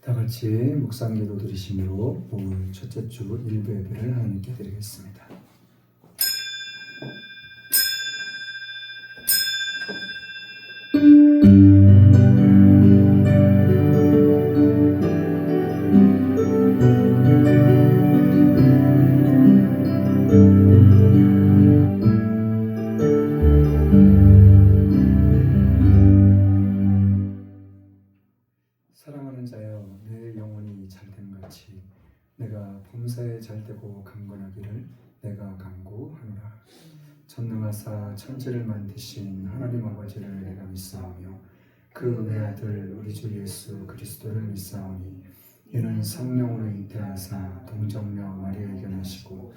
다 같이 묵상기도 드리심으로 오늘 첫째 주 일부 예배를 하나님께 드리겠습니다. 사랑하는 자여, 내 영혼이 잘됨 같이 내가 범사에 잘되고 강건하기를 내가 간구하노라. 전능하사 천지를 만드신 하나님 아버지를 내가 믿사오며 그 외아들 우리 주 예수 그리스도를 믿사오니 이는 성령으로 잉태하사 동정녀 마리아에게 나시고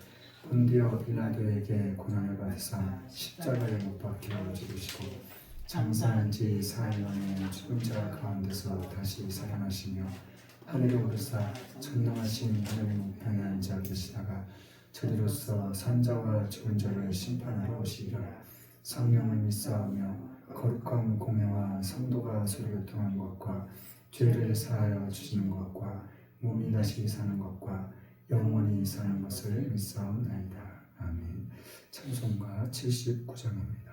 본디오 빌라도에게 고난을 받으사 십자가에 못 박혀 죽으시고 장사한 지 4일 만에 죽은 자 가운데서 다시 살아나시며 하늘에 오르사 전능하신 하나님 우편에 앉아 계시다가 저리로서 산자와 죽은 자를 심판하러 오시리라. 성령을 믿사오며 거룩한 공회와 성도가 서로 교통한 것과 죄를 사하여 주시는 것과 몸이 다시 사는 것과 영원히 사는 것을 믿사옵나이다. 아멘. 찬송가 79장입니다.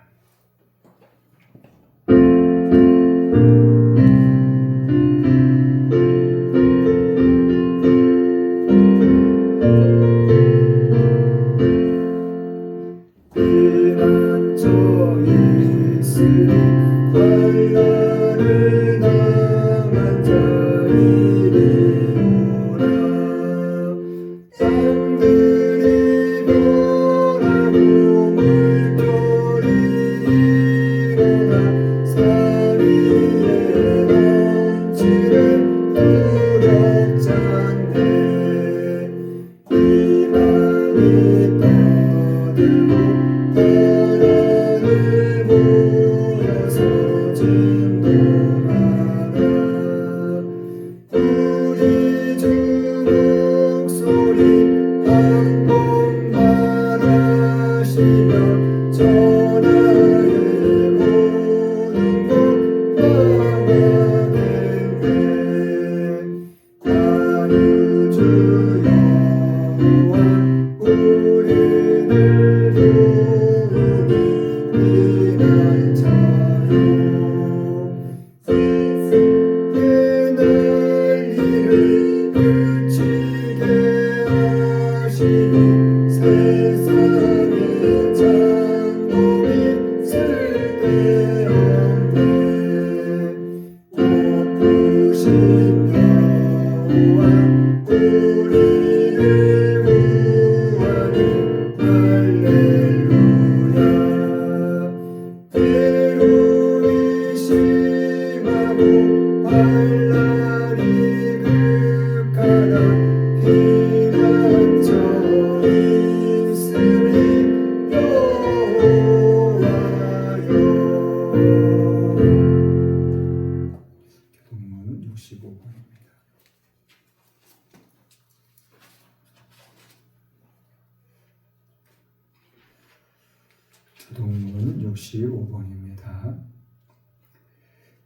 교동문 65번입니다.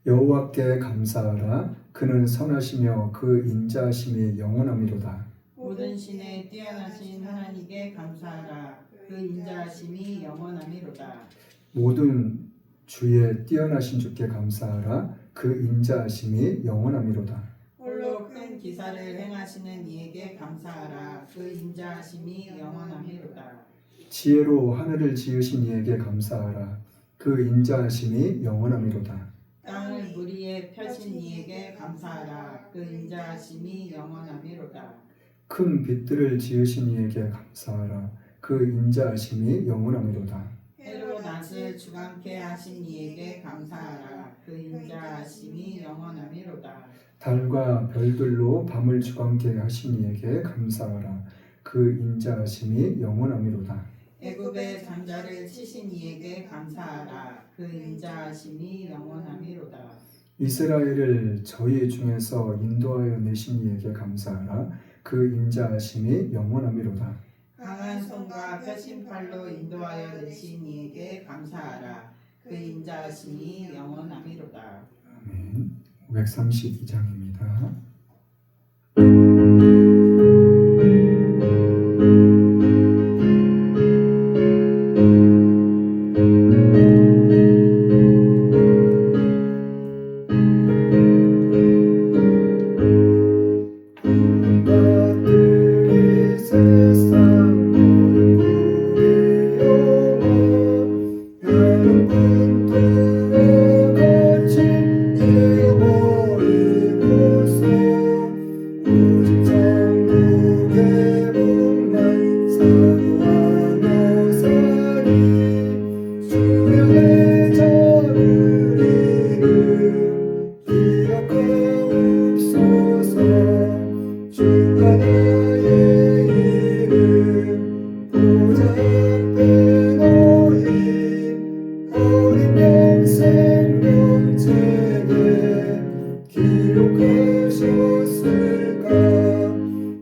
여호와께 감사하라. 그는 선하시며 그 인자하심이 영원하미로다. 모든 신에 뛰어나신 하나님께 감사하라. 그 인자하심이 영원하미로다. 모든 주의 뛰어나신 주께 감사하라. 그 인자하심이 영원하미로다. 홀로 큰 기사를 행하시는 이에게 감사하라. 그 인자하심이 영원하미로다. 지혜로 하늘을 지으신 이에게 감사하라. 그 인자하심이 영원하미로다. 땅을 물 위에 펴신 이에게 감사하라. 그 인자하심이 영원하미로다. 큰 빛들을 지으신 이에게 감사하라. 그 인자하심이 영원하미로다. 해로 낮을 주관케 하신 이에게 감사하라. 그 인자하심이 영원하미로다. 달과 별들로 밤을 주관케 하신 이에게 감사하라. 그 인자하심이 영원하미로다. 애굽의 장자를 치신 이에게 감사하라. 그 인자하심이 영원하미로다. 이스라엘을 저희 중에서 인도하여 내신 이에게 감사하라. 그 인자하심이 영원하미로다. 강한 손과 펴신 팔로 인도하여 내신 이에게 감사하라. 그 인자하심이 영원하미로다. 아멘. 532장입니다.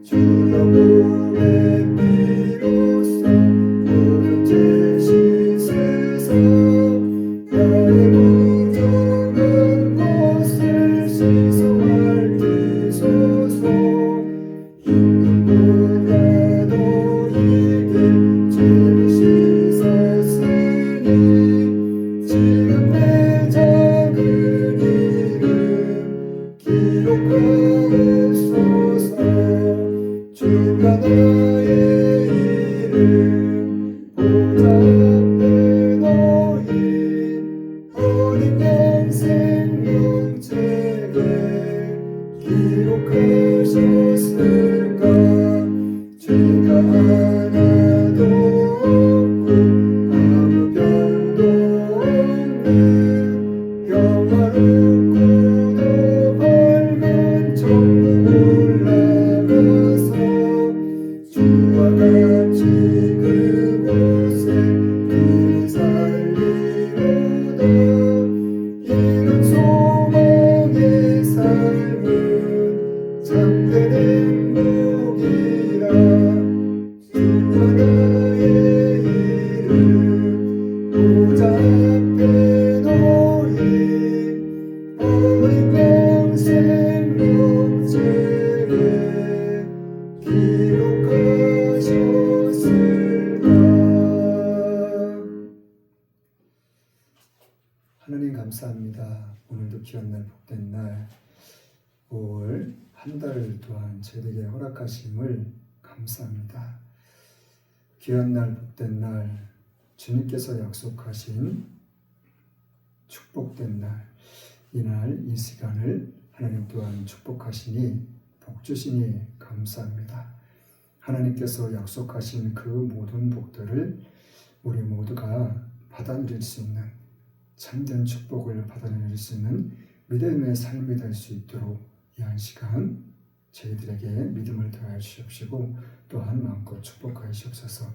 주여 보배 비로소 모든 죄 씻으소 나의 부정한 것을 씻어 밝히소서 임금보다도 이게 죄를 씻었으니 지금 내 작은 이름 기록하옵소서 주가 나의 이름 보좌 앞에 놓인 어린 양 생명책에 기록하셨을까 죄가 하나도 없고 아무 병도 없네 영화롭고도 밝은 천국 올라가서 주와 같이 그곳에 길이 살리로다 이런 소망의 삶은 참된 행복이라 주와 나의 이름 보좌 앞에 놓인 어린 양 생명책에 기록하셨을까. 하나님 감사합니다. 오늘도 귀한 날 복된 날 올 한 달 또한 저희에게 허락하심을 감사합니다. 귀한 날 복된 날 주님께서 약속하신 축복된 날 이날 이 시간을 하나님 또한 축복하시니 복 주시니 감사합니다. 하나님께서 약속하신 그 모든 복들을 우리 모두가 받아 누릴 수 있는 참된 축복을 받아 누릴 수 있는 믿음의 삶이 될 수 있도록 이 한 시간 저희들에게 믿음을 더하여 주시옵시고 또한 마음껏 축복하여 주옵소서.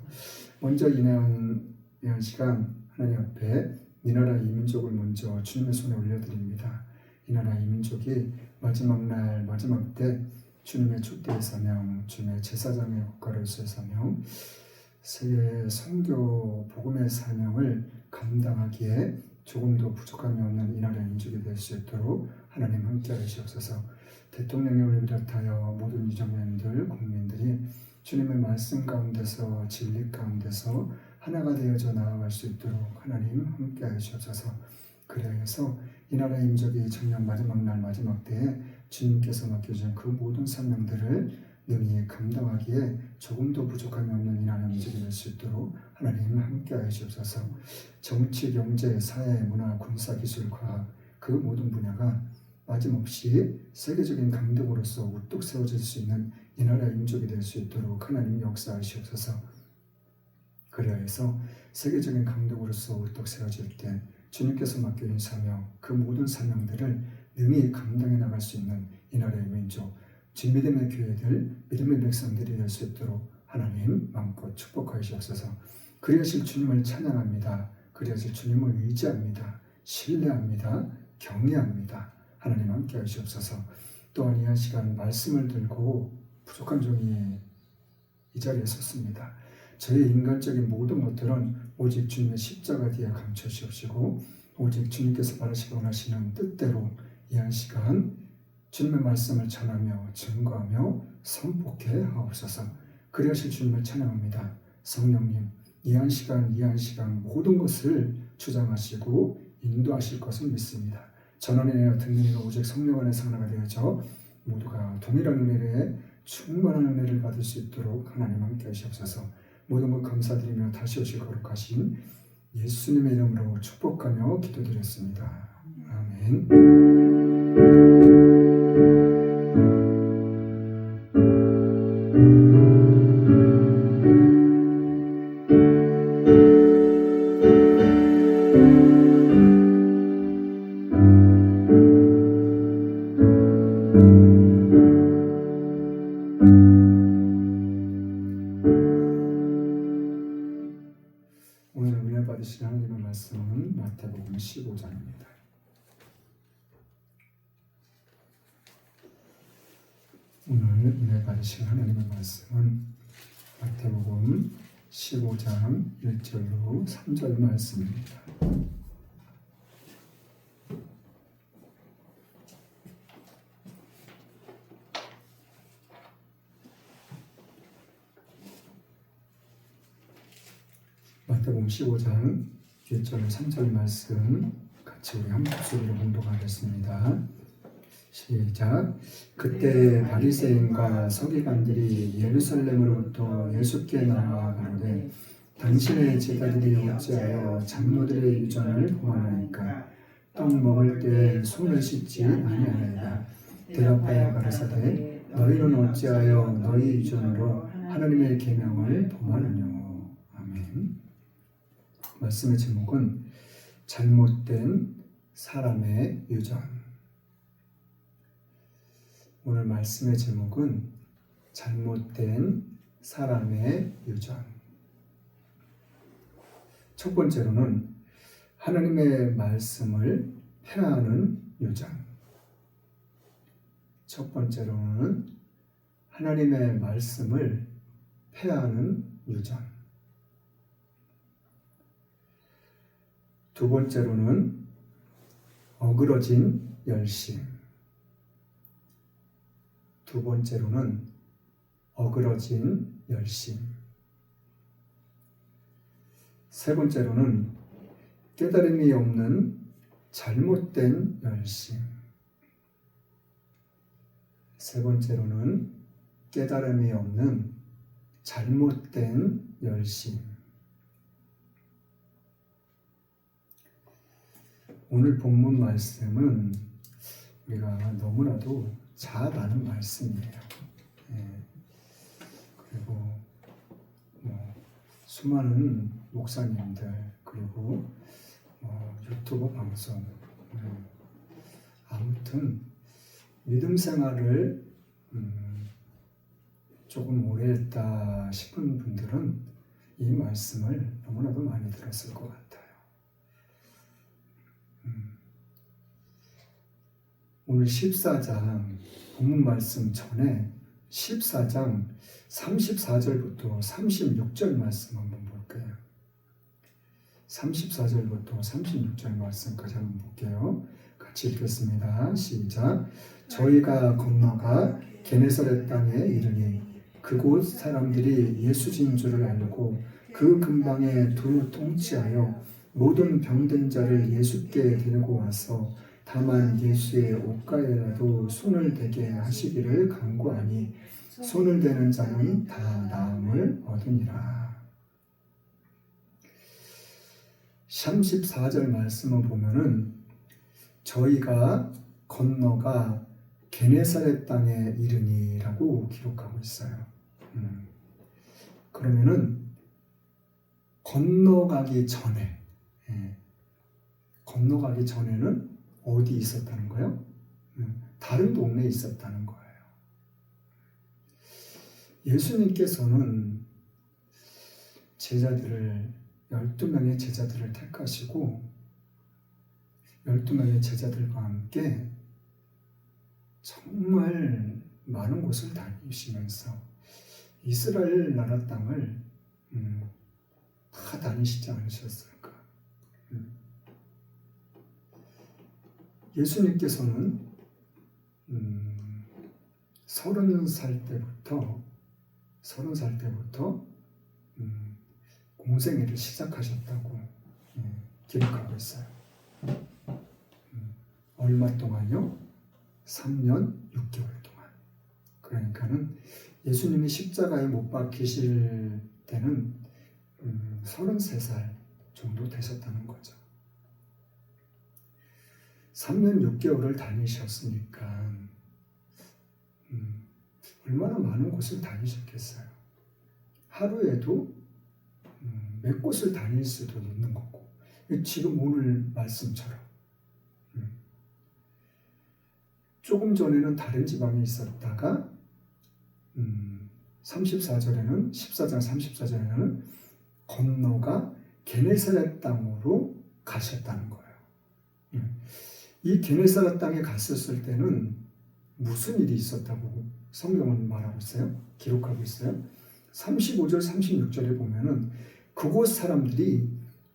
먼저 이 한 시간 하나님 앞에 이 나라 이 민족을 먼저 주님의 손에 올려드립니다. 이 나라 이 민족이 마지막 날 마지막 때 주님의 촛대의 사명, 주님의 제사장의 국가로서의 사명, 세계 선교 복음의 사명을 감당하기에 조금도 부족함이 없는 이 나라의 민족이 될 수 있도록 하나님 함께하여 주옵소서. 대통령을 비롯하여 모든 유정민들, 국민들이 주님의 말씀 가운데서 진리 가운데서 하나가 되어져 나아갈 수 있도록 하나님 함께하여 주옵소서. 그래서 이 나라의 민족이 정녕 마지막 날 마지막 때에 주님께서 맡겨준 그 모든 사명들을 능히 감당하기에 조금도 부족함이 없는 이 나라의 민족이 될 수 있도록 하나님 함께하여 주옵소서. 정치, 경제, 사회, 문화, 군사, 기술, 과학 그 모든 분야가 빠짐없이 세계적인 강국으로서 우뚝 세워질 수 있는 이 나라의 민족이 될 수 있도록 하나님 역사하시옵소서. 그리하여서 세계적인 강국으로서 우뚝 세워질 때 주님께서 맡겨진 사명, 그 모든 사명들을 능히 감당해 나갈 수 있는 이 나라의 민족, 진믿음의 교회들, 믿음의 백성들이 될 수 있도록 하나님 마음껏 축복하여 주옵소서. 그리하실 주님을 찬양합니다. 그리하실 주님을 의지합니다. 신뢰합니다. 경외합니다. 하나님 함께 하시옵소서. 또한 이 한 시간 말씀을 들고 부족한 종이 이 자리에 섰습니다. 저희 인간적인 모든 것들은 오직 주님의 십자가 뒤에 감춰 주옵시고 오직 주님께서 바라시고 원하시는 뜻대로 이 한 시간 주님의 말씀을 전하며 증거하며 선포케 하옵소서. 그리하실 주님을 찬양합니다. 성령님 이 한 시간 모든 것을 주장하시고 인도하실 것을 믿습니다. 전하는 이와 듣는 이가 오직 성령 안에서 하나가 되어져 모두가 동일한 은혜에 충만한 은혜를 받을 수 있도록 하나님 함께 하시옵소서. 모든 것 감사드리며 다시 오실 거룩하신 예수님의 이름으로 축복하며 기도드렸습니다. 아멘. 오늘 은혜 받으신 하나님의 말씀은 마태복음 15장입니다. 오늘 은혜 받으실 하나님의 말씀은 마태복음 15장 1절로 3절 말씀입니다. 마태복음 15장 1절로 3절 말씀 같이 우리 한 목소리로 봉독하겠습니다. 시작. 그때 바리새인과 서기관들이 예루살렘으로부터 예수께 나와 가로되 당신의 제자들이 어찌하여 장로들의 유전을 범하나이까? 떡 먹을 때 손을 씻지 아니하나이다. 대답하여 가라사대 너희는 어찌하여 너희 유전으로 하나님의 계명을 범하느냐. 아멘. 말씀의 제목은 잘못된 사람의 유전. 오늘 말씀의 제목은 잘못된 사람의 유전. 첫 번째로는 하나님의 말씀을 폐하는 유전. 첫 번째로는 하나님의 말씀을 폐하는 유전. 두 번째로는 어그러진 열심. 두 번째로는 어그러진 열심. 세 번째로는 깨달음이 없는 잘못된 열심. 세 번째로는 깨달음이 없는 잘못된 열심. 오늘 본문 말씀은 우리가 너무나도 잘 아는 말씀이에요. 그리고 수많은 목사님들 그리고 유튜브 방송 아무튼 믿음 생활을 조금 오래 했다 싶은 분들은 이 말씀을 너무나도 많이 들었을 것 같아요. 오늘 14장 본문 말씀 전에 14장 34절부터 36절 말씀 한번 볼게요. 34절부터 36절 말씀까지 한번 볼게요. 같이 읽겠습니다. 시작. 저희가 건너가 게네사렛 땅에 이르니 그곳 사람들이 예수진 줄을 알고 그 근방에 두루 통치하여 모든 병든 자를 예수께 데리고 와서 다만 예수의 옷가에라도 손을 대게 하시기를 간구하니 손을 대는 자는 다 나음을 얻으니라. 34절 말씀을 보면은 저희가 건너가 게네사렛 땅에 이르니라고 기록하고 있어요. 그러면은 건너가기 전에는 어디 있었다는 거예요? 다른 동네에 있었다는 거예요. 예수님께서는 12명의 제자들을 택하시고 12명의 제자들과 함께 정말 많은 곳을 다니시면서 이스라엘 나라 땅을 다 다니시지 않으셨을까? 예수님께서는 30살 때부터 공생애를 시작하셨다고 기록하고 있어요. 얼마 동안요? 3년 6개월 동안. 그러니까는 예수님이 십자가에 못 박히실 때는 33살 정도 되셨다는 거죠. 3년 6개월을 다니셨으니까 얼마나 많은 곳을 다니셨겠어요. 하루에도 몇 곳을 다닐 수도 있는 거고 지금 오늘 말씀처럼 조금 전에는 다른 지방에 있었다가 14장 34절에는 건너가 게네사렛 땅으로 가셨다는 거예요. 이 게네사렛 땅에 갔었을 때는 무슨 일이 있었다고 성경은 말하고 있어요. 기록하고 있어요. 35절 36절에 보면은 그곳 사람들이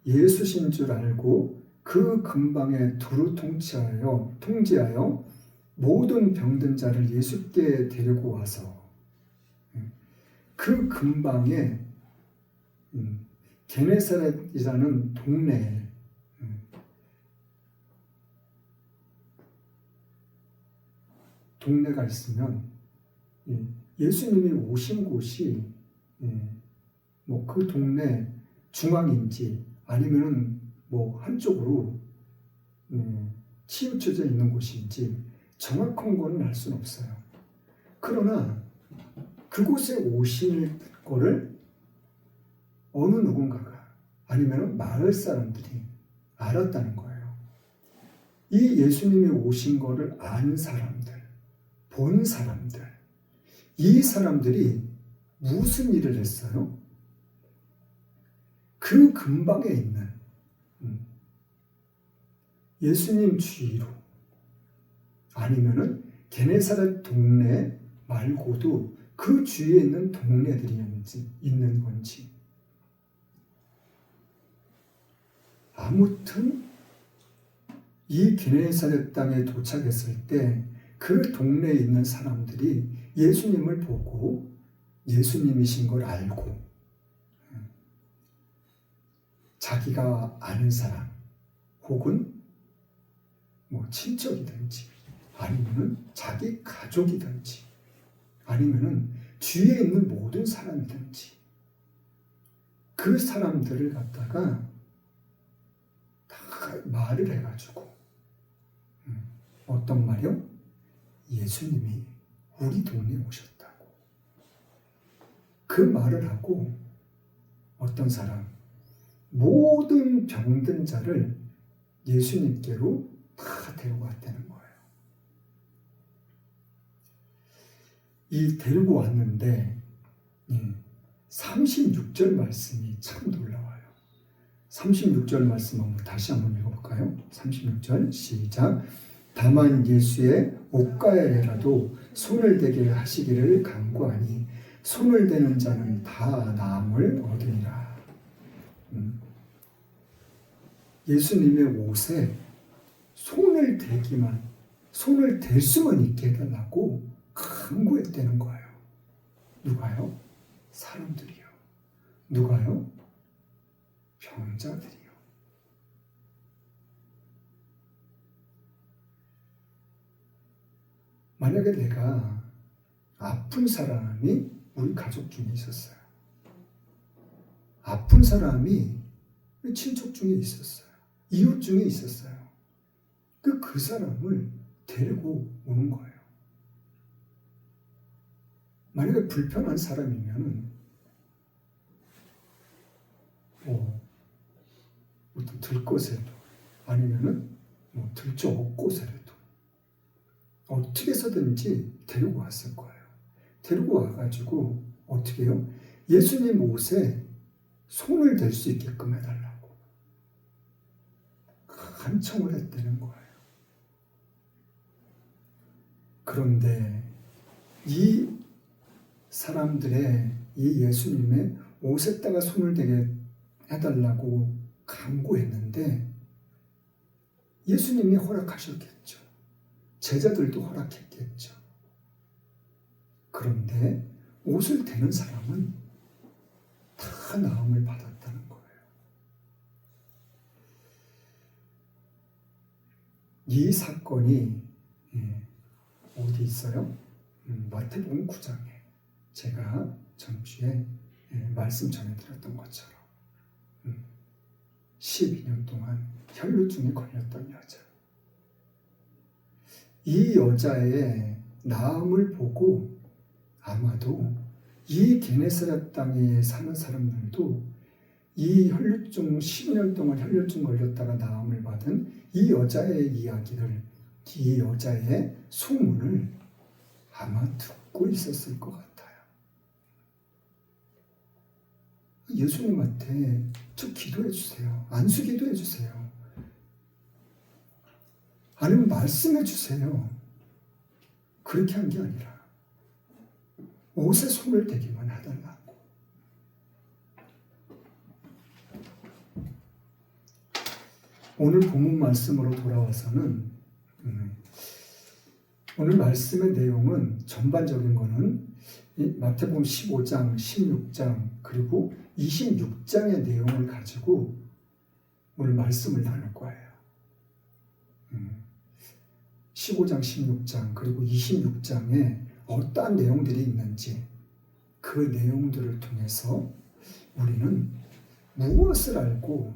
예수신 줄 알고 그 근방에 두루 통제하여 모든 병든 자를 예수께 데리고 와서 그 근방에 게네사렛이라는 동네에 동네가 있으면 예수님이 오신 곳이 뭐 그 동네 중앙인지 아니면은 뭐 한쪽으로 치우쳐져 있는 곳인지 정확한 거는 알 수는 없어요. 그러나 그곳에 오실 거를 어느 누군가가 아니면 마을 사람들이 알았다는 거예요. 이 예수님이 오신 거를 안 사람들, 본 사람들, 이 사람들이 무슨 일을 했어요? 그 근방에 있는 예수님 주위로 아니면은 게네사렛 동네 말고도 그 주위에 있는 동네들이 있는 건지 아무튼 이 게네사렛 땅에 도착했을 때 그 동네에 있는 사람들이 예수님을 보고 예수님이신 걸 알고 자기가 아는 사람 혹은 뭐 친척이든지 아니면은 자기 가족이든지 아니면은 주위에 있는 모든 사람이든지 그 사람들을 갖다가 다 말을 해가지고 어떤 말이요? 예수님이 우리 동네에 오셨다고 그 말을 하고 어떤 사람 모든 병든 자를 예수님께로 다 데리고 왔다는 거예요. 이 데리고 왔는데 36절 말씀이 참 놀라워요. 36절 말씀 한번 다시 한번 읽어볼까요? 36절 시작. 다만 예수의 옷가에라도 손을 대게 하시기를 간구하니 손을 대는 자는 다 나음을 얻으리라. 예수님의 옷에 손을 댈 수만 있게 해달라고 간구했다는 거예요. 누가요? 사람들이요. 누가요? 병자들이요. 만약에 내가 아픈 사람이 우리 가족 중에 있었어요. 아픈 사람이 친척 중에 있었어요. 이웃 중에 있었어요. 그 사람을 데리고 오는 거예요. 만약에 불편한 사람이면 어떤 들것에도 아니면은 들저 없고서라도 어떻게 해서든지 데리고 왔을 거예요. 데리고 와가지고 어떻게 해요? 예수님 옷에 손을 댈 수 있게끔 해달라고 간청을 했다는 거예요. 그런데 이 사람들의 이 예수님의 옷에다가 손을 대게 해달라고 간구했는데 예수님이 허락하셨겠죠. 제자들도 허락했겠죠. 그런데 옷을 대는 사람은 다 나음을 받았다는 거예요. 이 사건이 어디 있어요? 마태복음 9장에 제가 전주에 말씀 전해드렸던 것처럼 12년 동안 혈루증에 걸렸던 여자. 이 여자의 나음을 보고 아마도 이 게네사렛 땅에 사는 사람들도 이 혈루증 12년 동안 혈루증 걸렸다가 나음을 받은 이 여자의 이야기를 이 여자의 소문을 아마 듣고 있었을 것 같아요. 예수님한테 저 기도해 주세요. 안수 기도해 주세요. 아니면 말씀해 주세요. 그렇게 한 게 아니라 옷에 손을 대기만 하달라고. 오늘 본문 말씀으로 돌아와서는 오늘 말씀의 내용은 전반적인 거는 마태복음 15장, 16장 그리고 26장의 내용을 가지고 오늘 말씀을 나눌 거예요. 15장, 16장 그리고 26장에 어떠한 내용들이 있는지 그 내용들을 통해서 우리는 무엇을 알고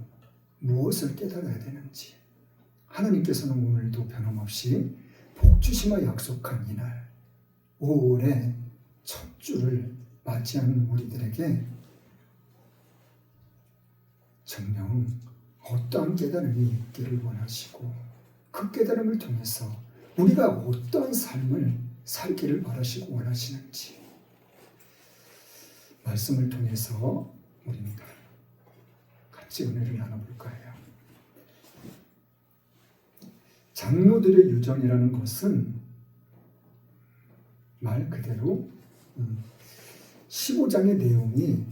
무엇을 깨달아야 되는지, 하나님께서는 오늘도 변함없이 복주심과 약속한 이날 5월의 첫 주를 맞이하는 우리들에게 정녕 어떠한 깨달음이 있기를 원하시고 그 깨달음을 통해서 우리가 어떠한 삶을 살기를 바라시고 원하시는지 말씀을 통해서 우리는 같이 은혜를 나눠볼 거예요. 장로들의 유전이라는 것은 말 그대로 15장의 내용이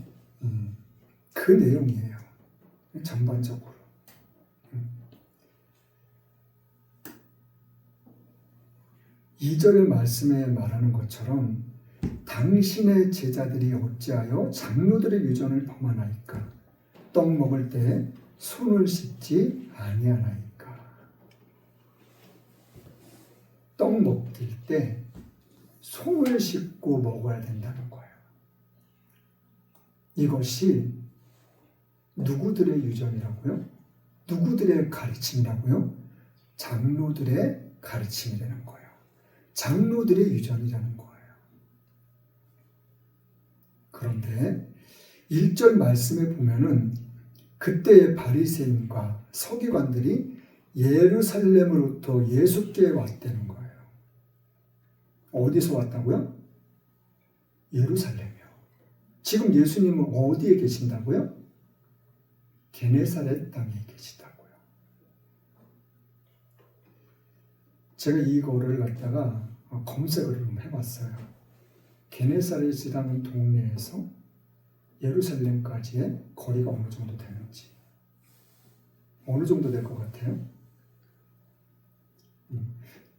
그 내용이에요. 전반적으로. 2절의 말씀에 말하는 것처럼 당신의 제자들이 어찌하여 장로들의 유전을 범하나이까? 떡 먹을 때 손을 씻지 아니하나이까? 떡 먹을 때 손을 씻고 먹어야 된다는 거예요. 이것이 누구들의 유전이라고요? 누구들의 가르침이라고요? 장로들의 가르침이라는 거예요. 장로들의 유전이라는 거예요. 그런데 1절 말씀에 보면은 그때의 바리새인과 서기관들이 예루살렘으로부터 예수께 왔다는 거예요. 어디서 왔다고요? 예루살렘이요. 지금 예수님은 어디에 계신다고요? 게네사렛 땅에 계시다고요. 제가 이거를 갖다가 검색을 좀 해봤어요. 게네사렛이라는 동네에서 예루살렘까지의 거리가 어느 정도 되는지, 어느 정도 될 것 같아요?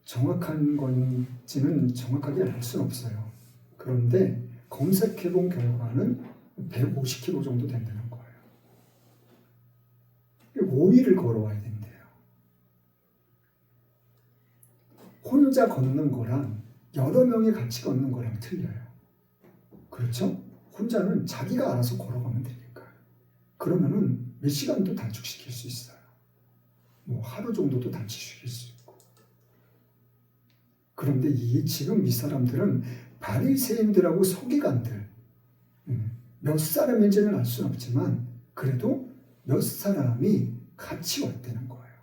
정확한 건지는 정확하게 알 수는 없어요. 그런데 검색해본 결과는 150km 정도 된다는 거예요. 5일을 걸어와야 된대요. 혼자 걷는 거랑 여러 명이 같이 걷는 거랑 틀려요. 그렇죠? 혼자는 자기가 알아서 걸어가면 되니까. 그러면은 몇 시간도 단축시킬 수 있어요. 뭐 하루 정도도 단축시킬 수 있고. 그런데 지금 이 사람들은 바리새인들하고 서기관들, 몇 사람인지는 알 수는 없지만 그래도 몇 사람이 같이 왔다는 거예요.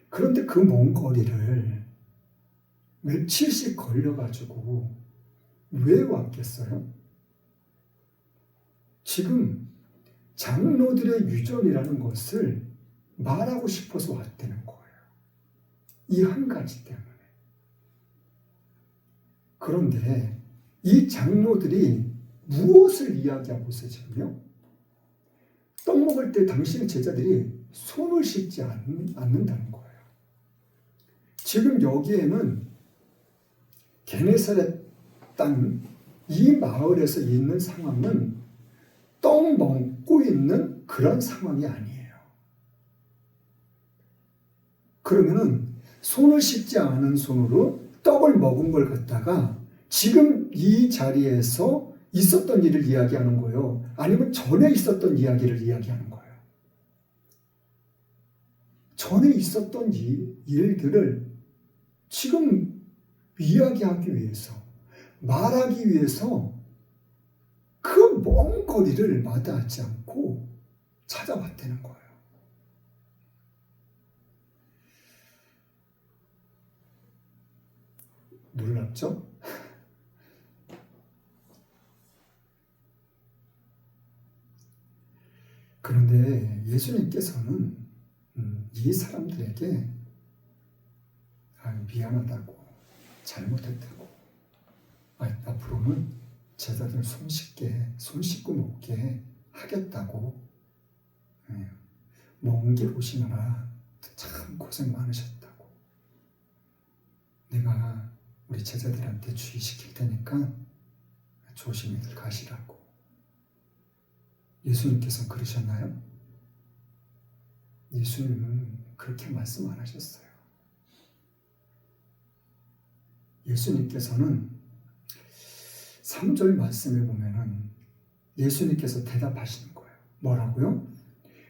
그런데 그 먼 거리를 며칠씩 걸려가지고 왜 왔겠어요? 지금 장로들의 유전이라는 것을 말하고 싶어서 왔다는 거예요. 이 한 가지 때문에. 그런데 이 장로들이 무엇을 이야기하고 있어요, 지금요? 떡 먹을 때 당신의 제자들이 손을 씻지 않는다는 거예요. 지금 여기에는 게네사렛 땅, 이 마을에서 있는 상황은 떡 먹고 있는 그런 상황이 아니에요. 그러면은 손을 씻지 않은 손으로 떡을 먹은 걸 갖다가 지금 이 자리에서 있었던 일을 이야기하는 거예요? 아니면 전에 있었던 이야기를 이야기하는 거예요? 전에 있었던 일들을 지금 이야기하기 위해서, 말하기 위해서 그 먼 거리를 마다하지 않고 찾아왔다는 거예요. 놀랍죠? 그런데 예수님께서는 이 사람들에게 미안하다고, 잘못했다고, 앞으로는 제자들 손 씻고 먹게 하겠다고 먼 길 오시느라 참 고생 많으셨다고. 내가 우리 제자들한테 주의시킬 테니까 조심히들 가시라고. 예수님께서는 그러셨나요? 예수님은 그렇게 말씀 안 하셨어요. 예수님께서는 3절 말씀에 보면은 예수님께서 대답하시는 거예요. 뭐라고요?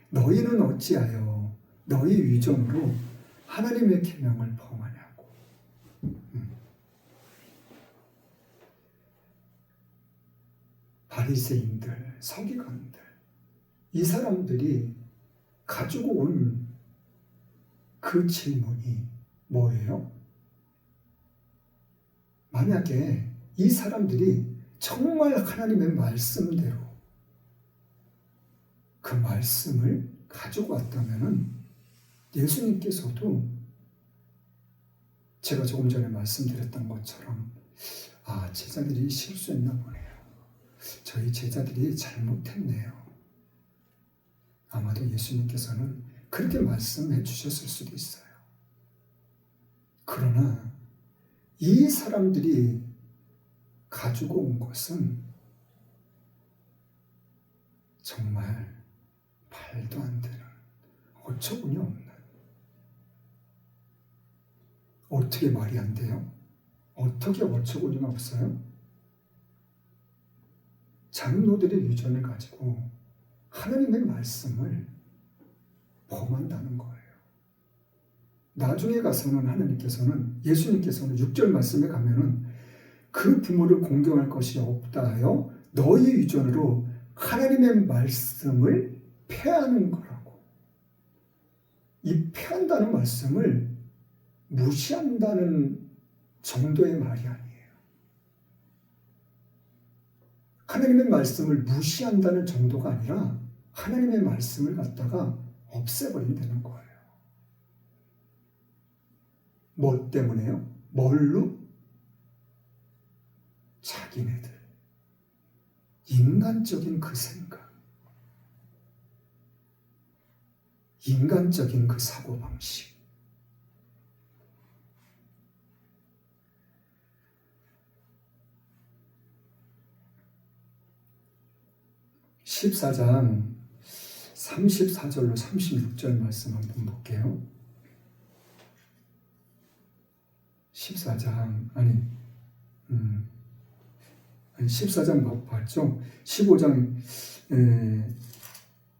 너희는 어찌하여 너희 위정으로 하나님의 계명을 범하냐고. 바리새인들, 서기관들, 이 사람들이 가지고 온 그 질문이 뭐예요? 만약에 이 사람들이 정말 하나님의 말씀대로 그 말씀을 가지고 왔다면은 예수님께서도 제가 조금 전에 말씀드렸던 것처럼 제자들이 실수했나 보네요. 저희 제자들이 잘못했네요. 아마도 예수님께서는 그렇게 말씀해 주셨을 수도 있어요. 그러나 이 사람들이 가지고 온 것은 정말 말도 안 되는, 어처구니 없는. 어떻게 말이 안 돼요? 어떻게 어처구니가 없어요? 장로들의 유전을 가지고 하나님의 말씀을 범한다는 거예요. 나중에 가서는 예수님께서는 6절 말씀에 가면은 그 부모를 공경할 것이 없다 하여 너희 유전으로 하나님의 말씀을 폐하는 거라고. 이 폐한다는 말씀을 무시한다는 정도의 말이 아니에요. 하나님의 말씀을 무시한다는 정도가 아니라 하나님의 말씀을 갖다가 없애버린다는 거예요. 뭐 때문에요? 뭘로? 자기네들. 인간적인 그 생각. 인간적인 그 사고방식. (14장) 34절로 36절 말씀 한번 볼게요. 14장 봤죠? 15장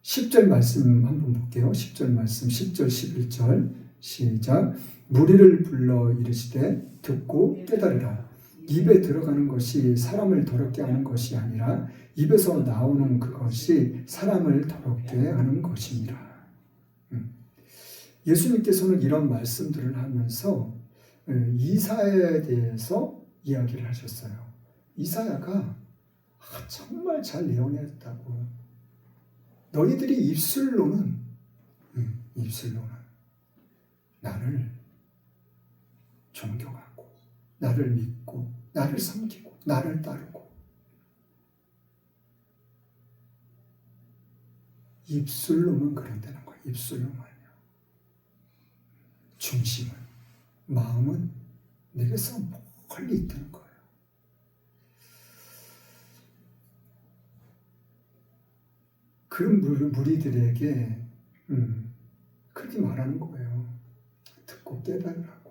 10절 말씀 한번 볼게요. 10절 말씀 10절 11절 시작. 무리를 불러 이르시되 듣고 깨달으라. 입에 들어가는 것이 사람을 더럽게 하는 것이 아니라 입에서 나오는 그것이 사람을 더럽게 하는 것이니라. 예수님께서는 이런 말씀들을 하면서 이사야에 대해서 이야기를 하셨어요. 이사야가 정말 잘 예언했다고. 너희들이 입술로는 나를 존경하고 나를 믿고 나를 섬기고 나를 따르고, 입술로만 그런다는 거예요. 입술로만요. 중심은, 마음은 내게서 멀리 있다는 거예요. 그 무리들에게 그렇게 말하는 거예요. 듣고 깨달으라고.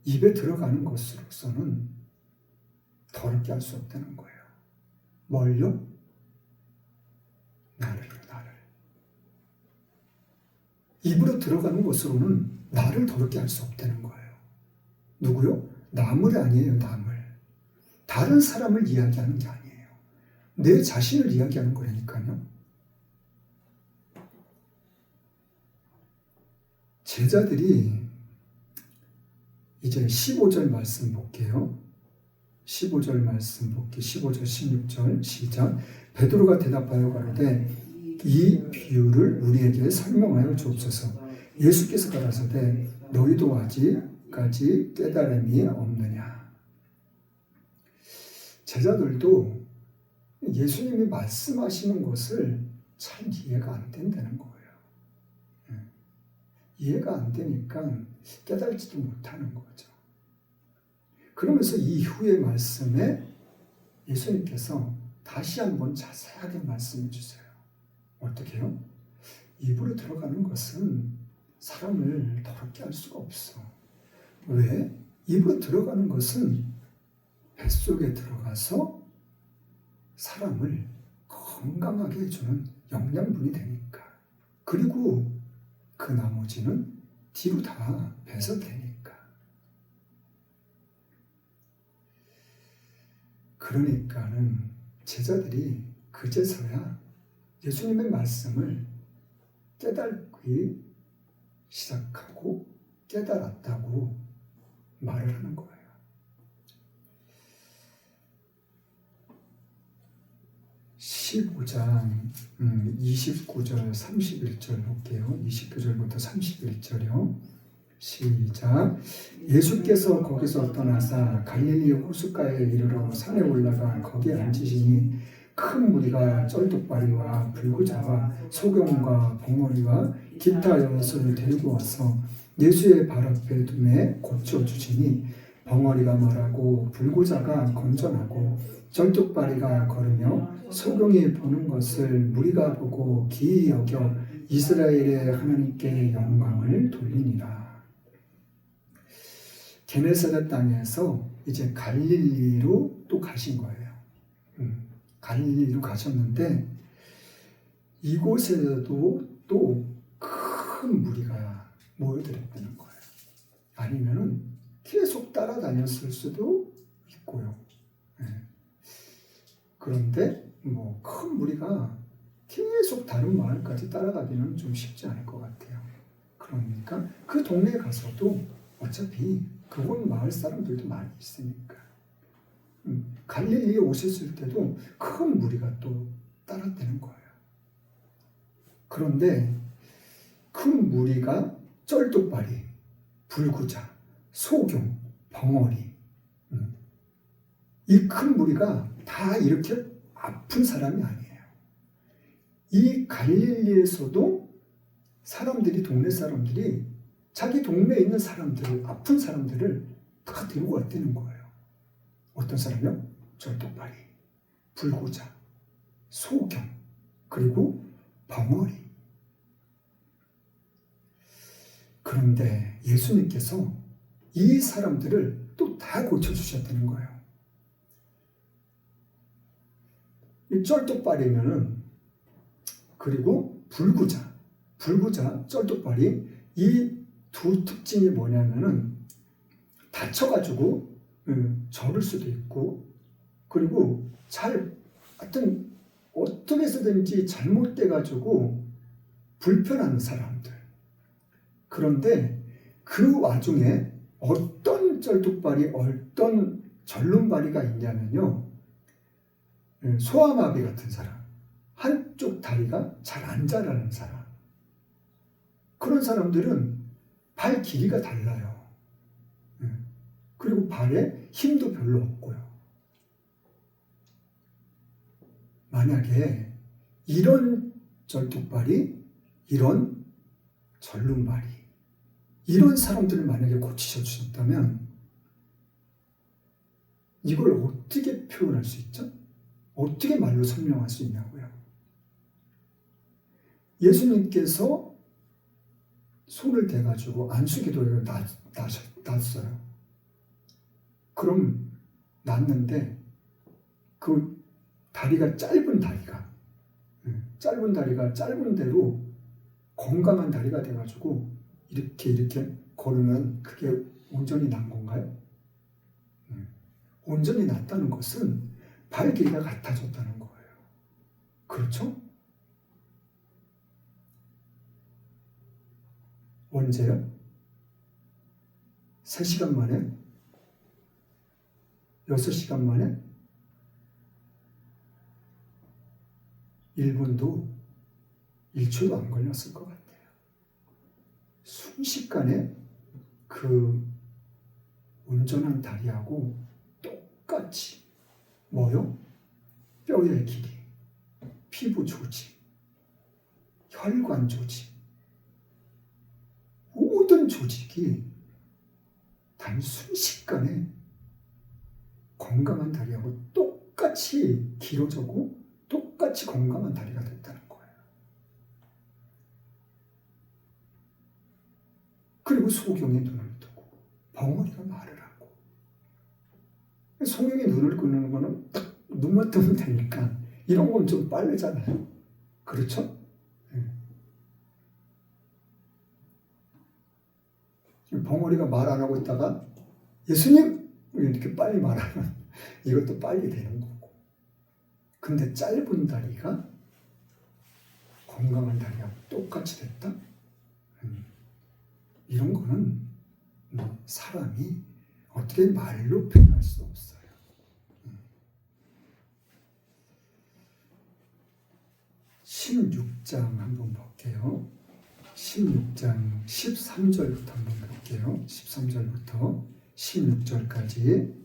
입에 들어가는 것으로서는 더럽게 할 수 없다는 거예요. 뭘요? 나를요, 나를. 입으로 들어가는 것으로는 나를 더럽게 할 수 없다는 거예요. 누구요? 남을 아니에요, 남을. 다른 사람을 이야기하는 게 아니에요. 내 자신을 이야기하는 거라니까요. 제자들이 이제 15절 말씀 볼게요. 15절 말씀 볼게요. 15절 16절 시작. 베드로가 대답하여 가로되 이 비유를 우리에게 설명하여 주옵소서. 예수께서 가라사대 너희도 아직 까지 깨달음이 없느냐. 제자들도 예수님이 말씀하시는 것을 잘 이해가 안 된다는 거예요. 이해가 안 되니까 깨달지도 못하는 거죠. 그러면서 이후의 말씀에 예수님께서 다시 한번 자세하게 말씀해 주세요. 어떻게 해요? 입으로 들어가는 것은 사람을 더럽게 할 수가 없어. 왜? 입으로 들어가는 것은 뱃속에 들어가서 사람을 건강하게 해주는 영양분이 되니까. 그리고 그 나머지는 뒤로 다 배설되니까. 그러니까는 제자들이 그제서야 예수님의 말씀을 깨닫기 시작하고 깨달았다고 말을 하는 거예요. 15장 29절 31절 볼게요. 29절부터 31절이요. 시작. 예수께서 거기서 떠나사 갈릴리 호숫가에 이르러 산에 올라가 거기에 앉으시니 큰 무리가 쩔뚝발이와 불구자와 소경과 벙어리와 기타 여럿을 데리고 와서 예수의 발 앞에 두매 고쳐주시니 벙어리가 말하고 불구자가 건전하고 쩔뚝발이가 걸으며 소경이 보는 것을 무리가 보고 기이 여겨 이스라엘의 하나님께 영광을 돌리니라. 게네사렛 땅에서 이제 갈릴리로 또 가신 거예요. 갈릴리로 가셨는데 이곳에도 또 큰 무리가 모여들었다는 거예요. 아니면은 계속 따라다녔을 수도 있고요. 그런데 뭐 큰 무리가 계속 다른 마을까지 따라가기는 좀 쉽지 않을 것 같아요. 그러니까 그 동네에 가서도 어차피 그곳 마을 사람들도 많이 있으니까 갈릴리에 오셨을 때도 큰 무리가 또 따랐다는 거예요. 그런데 큰 무리가 쩔뚝발이, 불구자, 소경, 벙어리 이 큰 무리가 다 이렇게 아픈 사람이 아니에요. 이 갈릴리에서도 사람들이 동네 사람들이 자기 동네에 있는 사람들을 아픈 사람들을 다 데리고 왔다는 거예요. 어떤 사람이요? 쩔뚝발이, 불구자, 소경, 그리고 벙어리. 그런데 예수님께서 이 사람들을 또 다 고쳐주셨다는 거예요. 이 쩔뚝발이면은 그리고 불구자, 쩔뚝발이 이 두 특징이 뭐냐면은 다쳐가지고 저를 수도 있고 그리고 하여튼 어떻게 해서든지 잘못돼가지고 불편한 사람들. 그런데 그 와중에 어떤 쩔뚝발이 어떤 절름발이가 있냐면요. 소아마비 같은 사람, 한쪽 다리가 잘 안 자라는 사람. 그런 사람들은 발 길이가 달라요. 그리고 발에 힘도 별로 없고요. 만약에 이런 쩔뚝발이, 이런 절름발이, 이런 사람들을 만약에 고치셔 주셨다면 이걸 어떻게 표현할 수 있죠? 어떻게 말로 설명할 수 있냐고요. 예수님께서 손을 대가지고 안수기도를 놨어요. 그럼 놨는데 그 다리가 짧은 다리가 짧은 대로 건강한 다리가 돼가지고 이렇게 걸으면 그게 온전히 난 건가요? 온전히 났다는 것은 발 길이가 같아졌다는 거예요. 그렇죠? 언제요? 3시간 만에? 6시간 만에? 1분도 1초도 안 걸렸을 것 같아요. 순식간에 그 온전한 다리하고 똑같이 뭐요? 뼈의 길이, 피부 조직, 혈관 조직, 모든 조직이 단 순식간에 건강한 다리하고 똑같이 길어지고 똑같이 건강한 다리가 됐다는 거예요. 그리고 소경이 눈을 뜨고 벙어리가 말을 하고, 소경이 눈을 뜨는 거는 딱 눈만 뜨면 되니까 이런 건 좀 빠르잖아요. 그렇죠? 벙어리가 말 안 하고 있다가 예수님! 이렇게 빨리 말하면 이것도 빨리 되는 거고. 근데 짧은 다리가 건강한 다리하고 똑같이 됐다? 이런 거는 사람이 어떻게 말로 표현할 수 없어요. 16장 한번 볼게요. 16장 13절부터 한번 볼게요. 13절부터 16절까지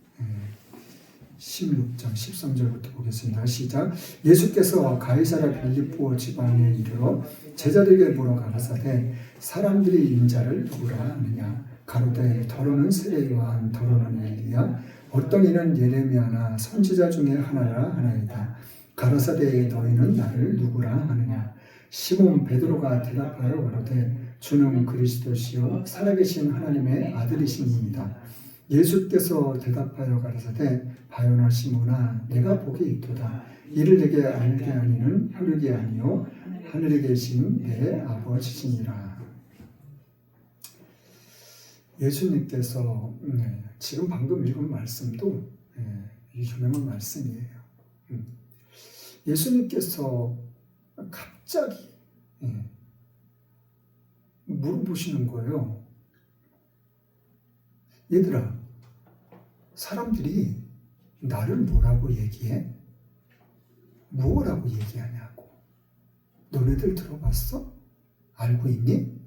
16장 13절부터 보겠습니다. 시작. 예수께서 가이사랴 빌립보 지방에 이르러 제자들에게 물어 가라사대 사람들이 인자를 누구라 하느냐 가로되 더러는 세례 요한 더러는 엘리야 어떤 이는 예레미야나 선지자 중에 하나라 하나이다. 가라사대 너희는 나를 누구라 하느냐 시몬 베드로가 대답하여 가로되 주는 그리스도시요 살아계신 하나님의 아들이시니이다. 예수께서 대답하여 가라사대 바요나 시몬아 내가 복이 있도다. 이를 내게 알게 하니는 혈육이 아니요 하늘에 계신 내 아버지시니라. 예수님께서 지금 방금 읽은 말씀도 유명한 말씀이에요. 예수님께서 갑자기 물어보시는 거예요. 얘들아, 사람들이 나를 뭐라고 얘기해? 무엇라고 얘기하냐고. 너네들 들어봤어? 알고 있니?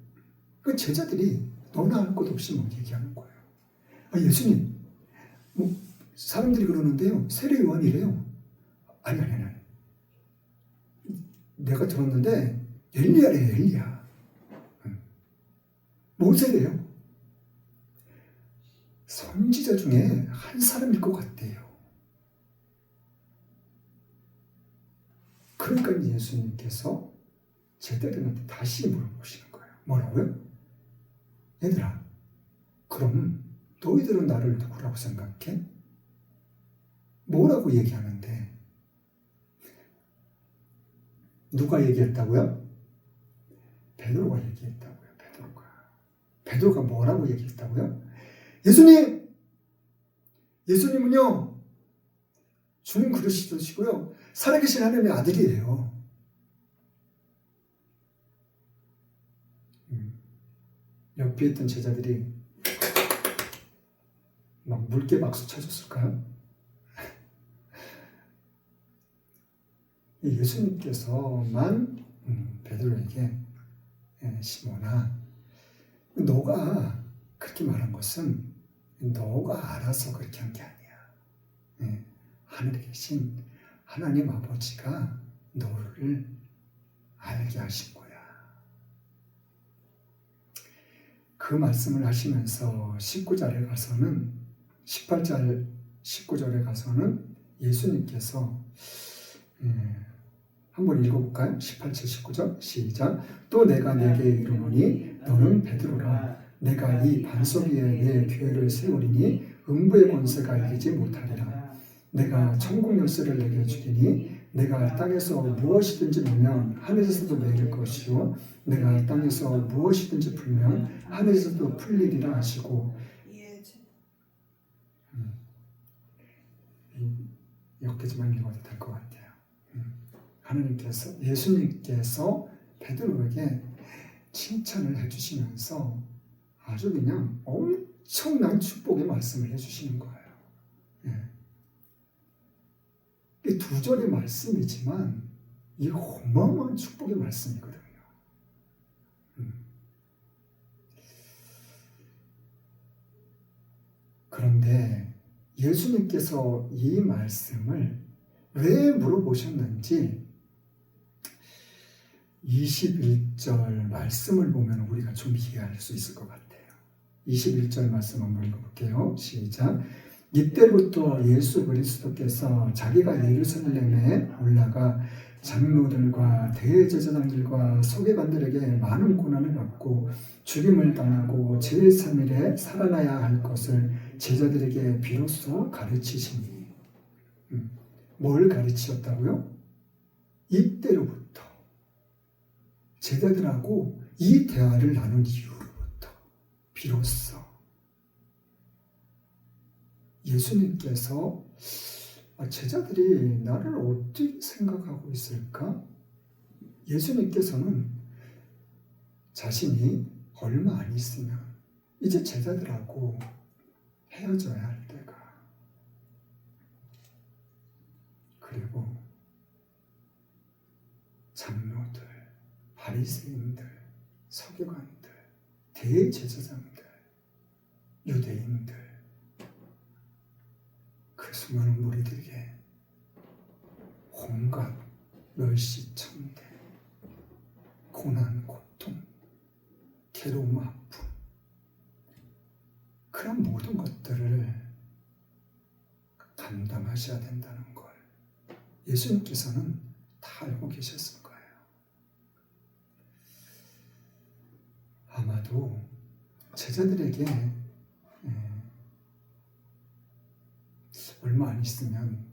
그 제자들이 너나 할 것 없이 뭐 얘기하는 거예요. 예수님, 사람들이 그러는데요. 세례 요한이래요. 아니. 내가 들었는데 엘리야래요, 엘리야. 모세래요. 선지자 중에 한 사람일 것 같대요. 그러니까 예수님께서 제자들한테 다시 물어보시는 거예요. 뭐라고요? 얘들아, 그럼 너희들은 나를 누구라고 생각해? 뭐라고 얘기하는데? 누가 얘기했다고요? 베드로가 얘기했다고요. 베드로가 뭐라고 얘기했다고요? 예수님은요, 주는 그리스도시고요, 살아계신 하나님의 아들이에요. 옆에 있던 제자들이 막 물개 박수 쳐줬을까요? 예수님께서만 베드로에게 시몬아, 너가 그렇게 말한 것은 너가 알아서 그렇게 한 게 아니야. 하늘에 계신 하나님 아버지가 너를 알게 하신 거야. 그 말씀을 하시면서 19절에 가서는 18절 19절에 가서는 예수님께서 한번 읽어볼까요? 18절 19절 시작. 또 내가 내게 이르노니 너는 베드로라. 내가 이 반석 위에 내 교회를 세우리니 음부의 권세가 이기지 못하리라. 내가 천국 열쇠를 내게 주리니 내가 땅에서 무엇이든지 풀면 하늘에서도 내릴 것이요 내가 땅에서 무엇이든지 풀면 하늘에서도 풀리리라 하시고. 여기까지만 읽어도 될 것 같아요. 하나님께서, 예수님께서 베드로에게 칭찬을 해주시면서 아주 그냥 엄청난 축복의 말씀을 해주시는 거예요. 이 두 절의 말씀이지만 이 어마어마한 축복의 말씀이거든요. 그런데 예수님께서 이 말씀을 왜 물어보셨는지 21절 말씀을 보면 우리가 좀 이해할 수 있을 것 같아요. 21절 말씀 한번 읽어볼게요. 시작. 이때부터 예수 그리스도께서 자기가 예루살렘에 올라가 장로들과 대제사장들과 서기관들에게 많은 고난을 받고 죽임을 당하고 제3일에 살아나야 할 것을 제자들에게 비로소 가르치시니. 뭘 가르치셨다고요? 이때로부터 제자들하고 이 대화를 나눈 이후로부터 비로소 예수님께서 제자들이 나를 어떻게 생각하고 있을까? 예수님께서는 자신이 얼마 안 있으면 이제 제자들하고 헤어져야 할 때가, 그리고 장로들, 바리새인들, 서기관들, 대제사장들, 유대인들, 그 수많은 무리들에게 온갖 멸시천대, 고난, 고통, 괴로움, 아픔, 그런 모든 것들을 감당하셔야 된다는 걸 예수님께서는 다 알고 계셨을 거예요. 아마도 제자들에게 얼마 안 있으면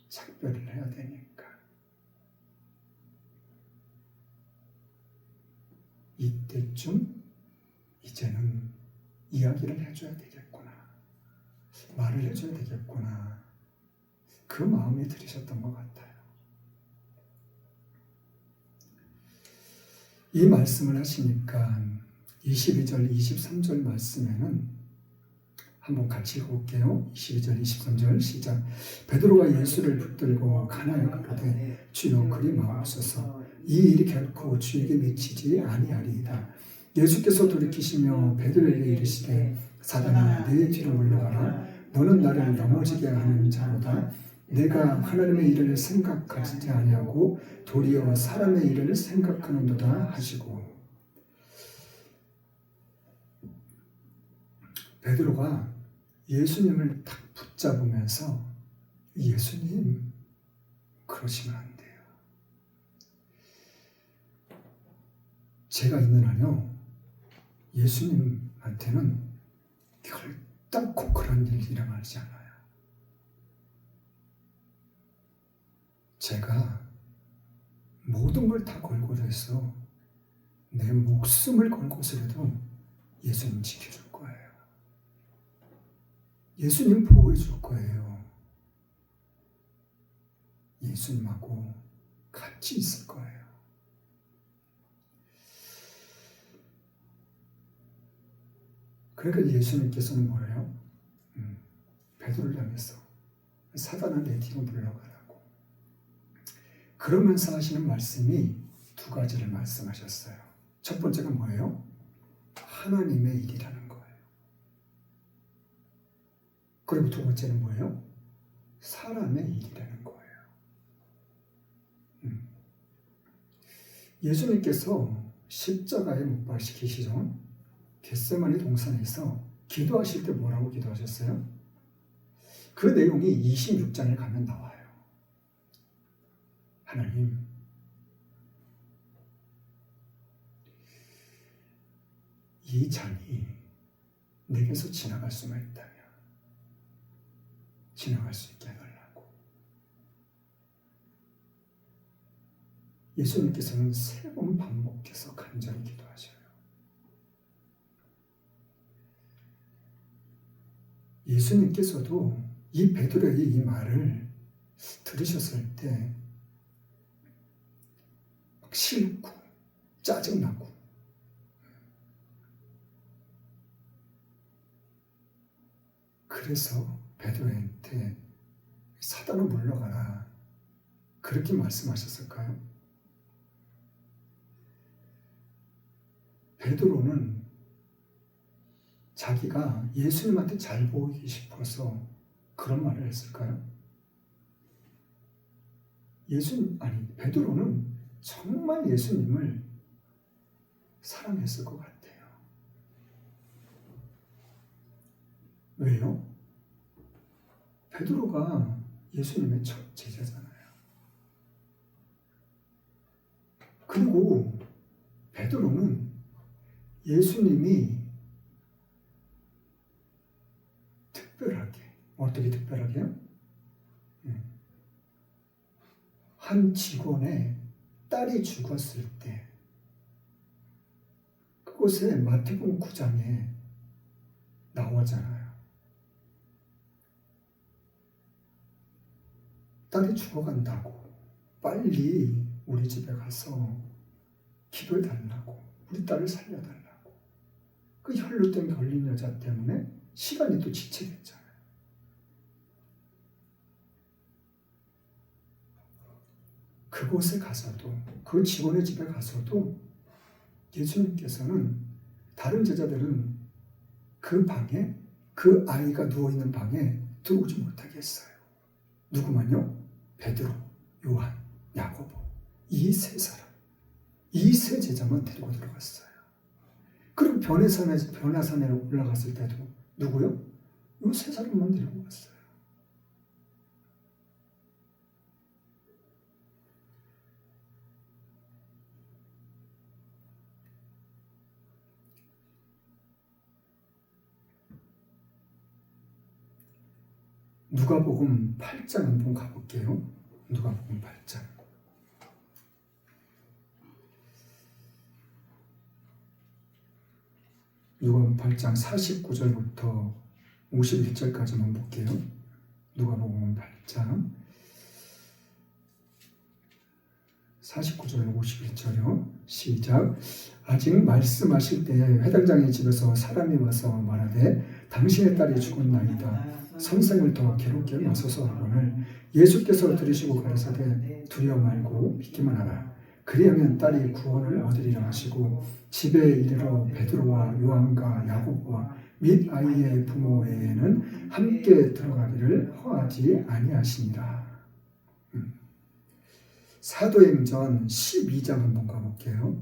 작별을 해야 되니까 이때쯤 이제는 이야기를 해줘야 되겠구나, 말을 해줘야 되겠구나, 그 마음에 들으셨던 것 같아요. 이 말씀을 하시니까 22절, 23절 말씀에는 한번 같이 읽어볼게요. 22절, 23절 시작. 베드로가 예수를 붙들고 가나에 가로되 주여 그리 마옵소서. 이 일이 결코 주에게 미치지 아니하리이다. 예수께서 돌이키시며 베드로에게 이르시되 사단아 내 뒤로 물러가라. 너는 나를 넘어지게 하는 자로다. 내가 하나님의 일을 생각하지 아니하고 도리어 사람의 일을 생각하는도다 하시고. 베드로가 예수님을 딱 붙잡으면서 예수님 그러시면 안 돼요. 제가 있는 한요 예수님한테는 결단코 그런 일이 일어나지 않아요. 제가 모든 걸 다 걸고서 내 목숨을 걸고서라도 예수님 지켜줄 거예요. 예수님 보호해 줄 거예요. 예수님하고 같이 있을 거예요. 그러니까 예수님께서는 뭐래요? 베드로를 향해서 사단아 내 뒤로 물러가라고. 그러면서 하시는 말씀이 두 가지를 말씀하셨어요. 첫 번째가 뭐예요? 하나님의 일이라는 거예요. 그리고 두 번째는 뭐예요? 사람의 일이라는 거예요. 예수님께서 십자가에 못 박히시기 전 겟세마네 동산에서 기도하실 때 뭐라고 기도하셨어요? 그 내용이 26장에 가면 나와요. 하나님, 이 잔이 내게서 지나갈 수만 있다면 지나갈 수 있게 해달라고. 예수님께서는 3번 반복해서 간절히 기도하셔요. 예수님께서도 이 베드로의 이 말을 들으셨을 때 막 싫고 짜증나고 그래서 베드로한테 사단아 물러가라 그렇게 말씀하셨을까요? 베드로는 자기가 예수님한테 잘 보이기 싶어서 그런 말을 했을까요? 베드로는 정말 예수님을 사랑했을 것 같아요. 왜요? 베드로가 예수님의 첫 제자잖아요. 그리고 베드로는 예수님이 특별하게, 어떻게 특별하게요? 한 직원의 딸이 죽었을 때 그곳에 마태복음 9장에 나오잖아요. 딸이 죽어간다고 빨리 우리 집에 가서 기도해 달라고, 우리 딸을 살려달라고. 그 혈루병 걸린 여자 때문에 시간이 또 지체됐잖아요. 그곳에 가서도, 그 직원의 집에 가서도 예수님께서는, 다른 제자들은 그 방에, 그 아이가 누워있는 방에 들어오지 못하게 했어요. 누구만요? 베드로, 요한, 야고보, 이 세 사람, 이 세 제자만 데리고 들어갔어요. 그리고 변화산에 올라갔을 때도 누구요? 이 세 사람만 데리고 갔어요. 누가복음 8장 한번 가볼게요. 누가복음 8장. 누가복음 8장 49절부터 51절까지만 볼게요. 누가복음 8장 49절 51절이요. 시작. 아직 말씀하실 때에 회당장의 집에서 사람이 와서 말하되 당신의 딸이 죽었나이다. 선생을 더 괴롭게 마소서 하거늘 예수께서 들으시고 가라사대 두려워 말고 믿기만 하라. 그리하면 딸이 구원을 얻으리라 하시고 집에 이르러 베드로와 요한과 야고보와 및 아이의 부모 외에는 함께 들어가기를 허하지 아니하시니라. 사도행전 12장 한번 가볼게요.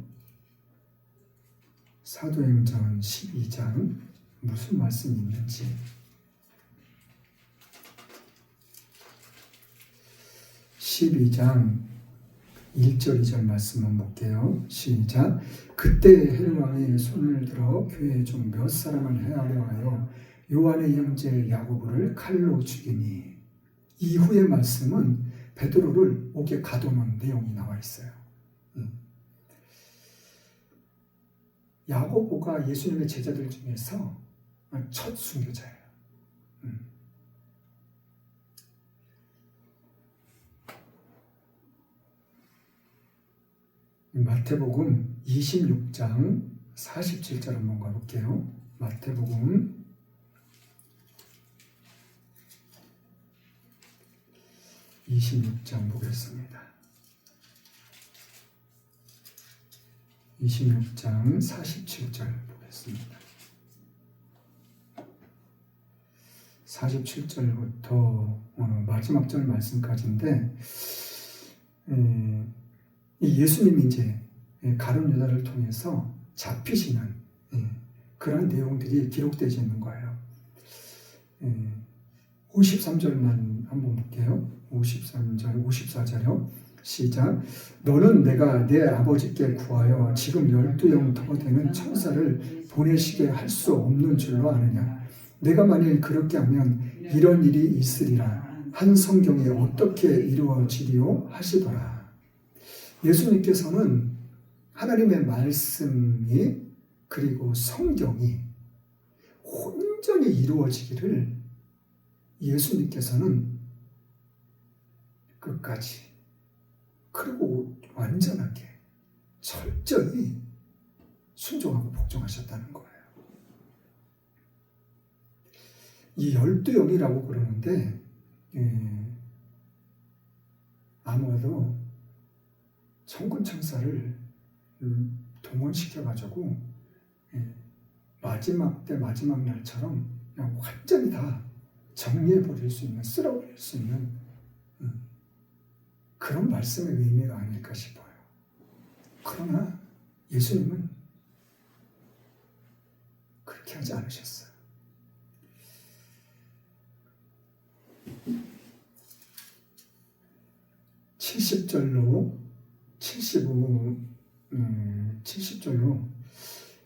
사도행전 12장 무슨 말씀이 있는지. 12장 1절 2절 말씀만 볼게요. 시작. 그때 헤롯 왕이 손을 들어 교회 중 몇 사람을 해하려 하여 요한의 형제 야고보를 칼로 죽이니. 이후의 말씀은 베드로를 옥에 가둬놓은 내용이 나와 있어요. 야고보가 예수님의 제자들 중에서 첫 순교자예요. 마태복음 26장 47절 한번 가볼게요. 마태복음 26장 보겠습니다. 26장 47절 보겠습니다. 47절부터 마지막 절 말씀까지인데, 예수님이 이제 가룟 유다를 통해서 잡히시는 그런 내용들이 기록되어 있는 거예요. 53절만 한번 볼게요. 53절, 54절이요. 시작. 너는 내가 내 아버지께 구하여 지금 12영 더 되는 천사를 보내시게 할 수 없는 줄로 아느냐. 내가 만일 그렇게 하면 이런 일이 있으리라. 한 성경이 어떻게 이루어지리요 하시더라. 예수님께서는 하나님의 말씀이 그리고 성경이 온전히 이루어지기를 예수님께서는 끝까지 그리고 완전하게 철저히 순종하고 복종하셨다는 거예요. 이 12영이라고 그러는데 아무래도 천군 천사를 동원시켜가지고 마지막 때 마지막 날처럼 그냥 완전히 다 정리해버릴 수 있는, 쓸어버릴 수 있는 그런 말씀의 의미가 아닐까 싶어요. 그러나 예수님은 그렇게 하지 않으셨어요. 70절로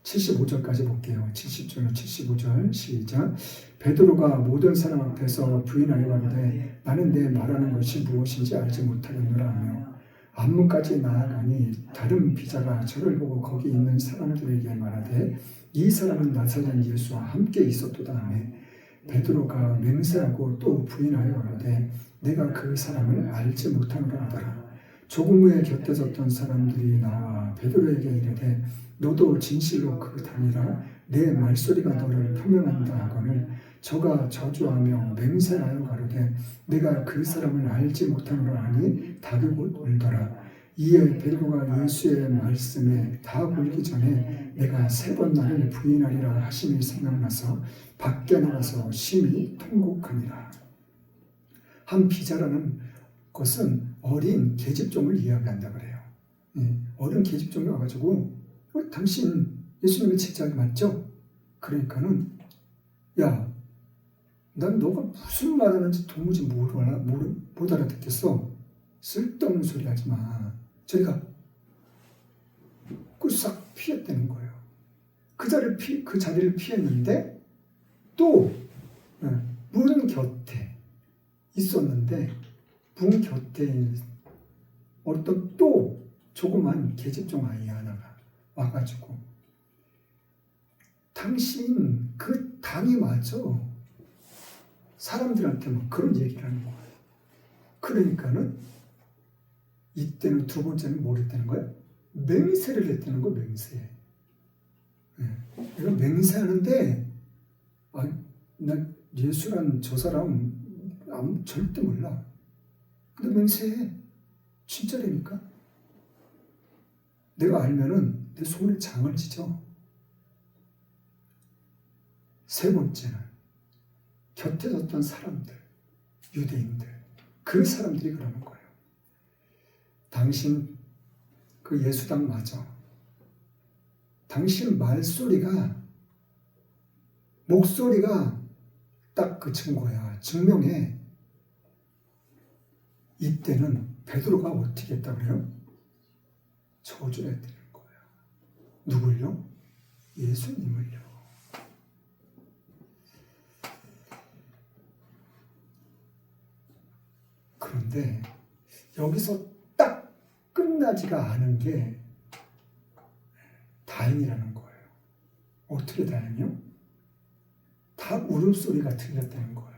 75절까지 볼게요. 70절로 75절 시작. 베드로가 모든 사람 앞에서 부인하여 가로되 나는 내 말하는 것이 무엇인지 알지 못하겠노라 하며 안문까지 나아가니 다른 비자가 저를 보고 거기 있는 사람들에게 말하되 이 사람은 나사렛 예수와 함께 있었도다 하며 베드로가 맹세하고 또 부인하여 가로되 내가 그 사람을 알지 못하노라 하더라. 조금 후에 곁에 섰던 사람들이 나와 베드로에게 이르되 너도 진실로 그렇다니라. 내 말소리가 너를 표명한다 하거늘 저가 저주하며 맹세하여 가로되 내가 그 사람을 알지 못하노라 하니 닭이 곧 울더라. 이에 베드로가 예수의 말씀에 닭 울기 전에 내가 3번 나를 부인하리라 하심이 생각나서 밖에 나가서 심히 통곡하니라. 한 비자라는 것은 어린 계집종을 이야기한다 그래요. 어린 계집종이 와가지고 당신 예수님의 제자 맞죠? 그러니까는 야, 난 너가 무슨 말하는지 도무지 못 알아듣겠어. 쓸데없는 소리 하지 마. 저희가 싹 피했다는 거예요. 그 자리를 피했는데 또 문 곁에 있었는데 문 곁에 어떤 또 조그만 계집종 아이 하나가 와가지고 당신 그 당이 맞아. 사람들한테 막 그런 얘기를 하는 거예요. 그러니까는 이때는 두 번째는 뭘 했다는 거예요? 맹세를 했다는 거예요. 맹세. 내가 맹세하는데 난 예수란 저 사람 절대 몰라. 근데 맹세해. 진짜라니까. 내가 알면은 내 손에 장을 지져. 3번째는 곁에 섰던 사람들, 유대인들, 그 사람들이 그러는 거예요. 당신 그 예수당 맞아. 당신 목소리가 딱 그 증거야. 증명해. 이때는 베드로가 어떻게 했다 그래요? 저주했다는 거예요. 누굴요? 예수님을요. 그런데 여기서 딱 끝나지가 않은 게 다행이라는 거예요. 어떻게 다행이요? 닭 울음소리가 들렸다는 거예요.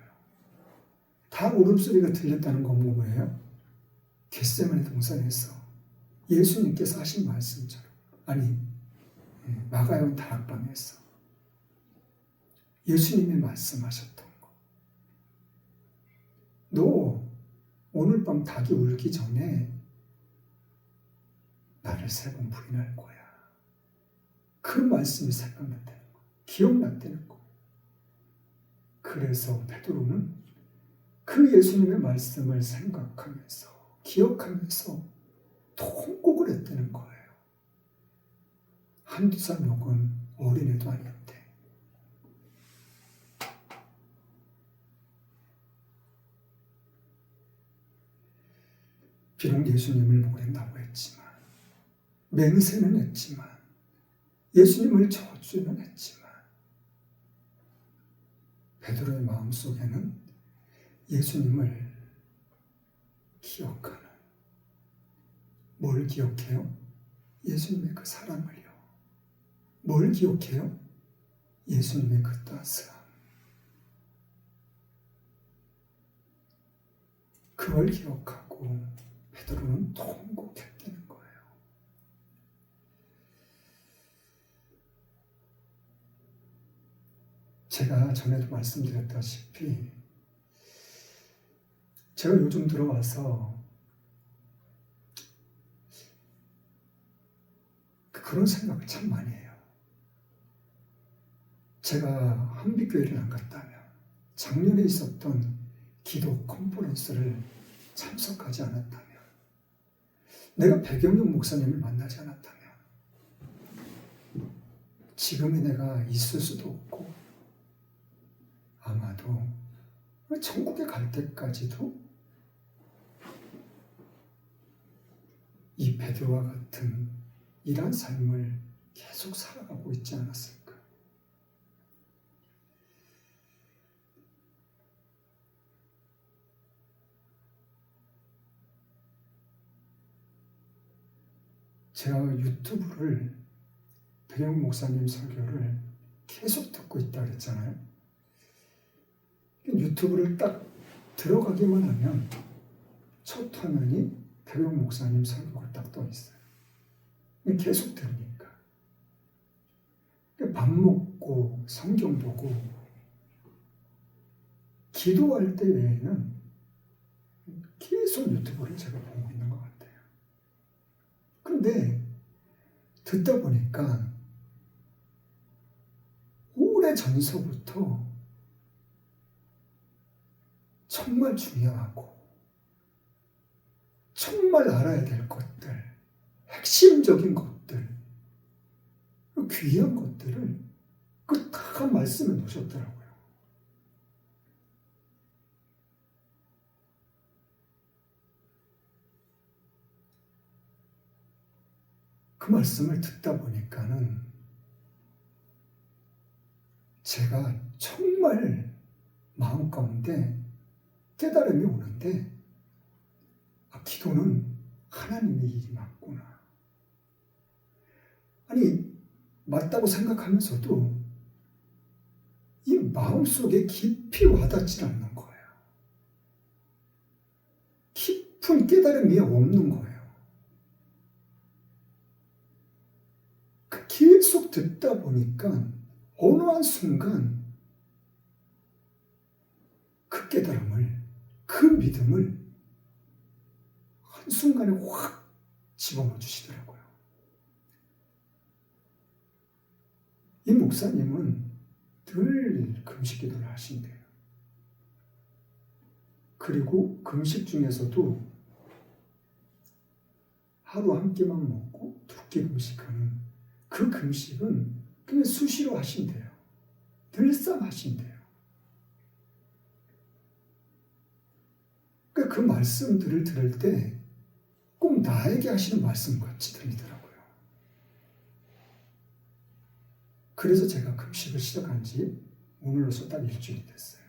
닭 울음소리가 들렸다는 건 뭐예요? 겟세마네 동산에서 예수님께서 하신 말씀처럼, 아니 마가용 다락방에서 예수님이 말씀하셨던 거. 너 오늘 밤 닭이 울기 전에 나를 3번 부인할 거야. 그 말씀이 생각났다는 거, 기억났다는 거. 그래서 베드로는 그 예수님의 말씀을 생각하면서 기억하면서 통곡을 했다는 거예요. 한두 살 먹은 어린애도 아닌데. 비록 예수님을 모른다고 했지만, 맹세는 했지만, 예수님을 저주는 했지만, 베드로의 마음속에는 예수님을 기억하는, 뭘 기억해요? 예수님의 그 사랑을요. 뭘 기억해요? 예수님의 그 따스함. 그걸 기억하고 베드로는 통곡했다는 거예요. 제가 전에도 말씀드렸다시피 제가 요즘 들어와서 그런 생각을 참 많이 해요. 제가 한빛교회를 안 갔다면, 작년에 있었던 기도 컨퍼런스를 참석하지 않았다면, 내가 백영용 목사님을 만나지 않았다면 지금의 내가 있을 수도 없고, 아마도 천국에 갈 때까지도 이 베드로와 같은 이러한 삶을 계속 살아가고 있지 않았을까. 제가 유튜브를 백영용 목사님 설교를 계속 듣고 있다 그랬잖아요. 유튜브를 딱 들어가기만 하면 첫 화면이 백영용 목사님 설교가 딱 떠 있어요. 계속 들으니까. 밥 먹고 성경 보고 기도할 때 외에는 계속 유튜브를 제가 보고 있는 것 같아요. 근데 듣다 보니까 오래 전서부터 정말 중요하고 정말 알아야 될 것들, 핵심적인 것들, 귀한 것들을 그 다 말씀에 놓으셨더라고요. 그 말씀을 듣다 보니까는 제가 정말 마음 가운데 깨달음이 오는데, 기도는 하나님의 일이 맞구나. 아니, 맞다고 생각하면서도 이 마음속에 깊이 와닿지 않는 거예요. 깊은 깨달음이 없는 거예요. 계속 듣다 보니까 어느 한순간 그 깨달음을, 그 믿음을 한순간에 확 집어넣어 주시더라고요. 이 목사님은 늘 금식 기도를 하신대요. 그리고 금식 중에서도 하루 한 끼만 먹고 2끼 금식하는 그 금식은 그냥 수시로 하신대요. 늘상 하신대요. 그러니까 그 말씀들을 들을 때 꼭 나에게 하시는 말씀 같이 들리더라고요. 그래서 제가 금식을 시작한 지 오늘로서 딱 일주일이 됐어요.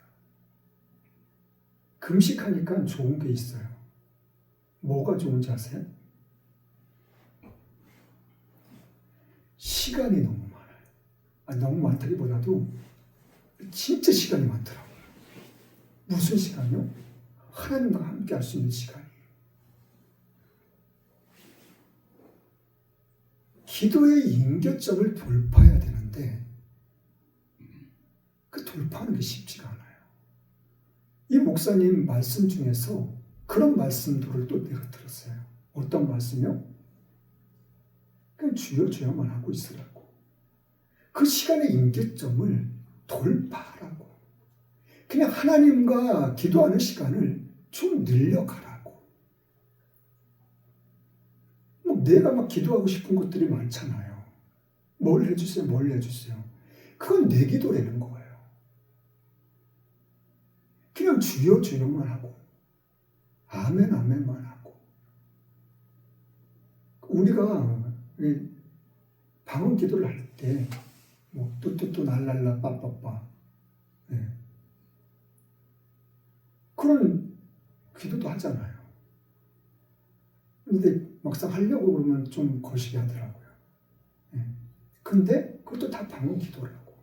금식하니까 좋은 게 있어요. 뭐가 좋은지 아세요? 시간이 너무 많아요. 너무 많다기보다도 진짜 시간이 많더라고요. 무슨 시간이요? 하나님과 함께 할 수 있는 시간이에요. 기도의 임계점을 돌파해야 되는데 그 돌파하는 게 쉽지가 않아요. 이 목사님 말씀 중에서 그런 말씀들을 또 내가 들었어요. 어떤 말씀이요? 그냥 주여 주여만 하고 있으라고. 그 시간의 임계점을 돌파하라고. 그냥 하나님과 기도하는 시간을 좀 늘려가라고. 내가 막 기도하고 싶은 것들이 많잖아요. 뭘 해주세요, 뭘 해주세요. 그건 내 기도라는 거예요. 그냥 주여 주여만 하고 아멘 아멘만 하고. 우리가 방언 기도를 할 때 뭐 뚜뚜뚜 날랄라 빠빠빠, 그런 기도도 하잖아요. 근데 막상 하려고 그러면 좀 거시기 하더라고요. 근데 그것도 다 방언 기도라고.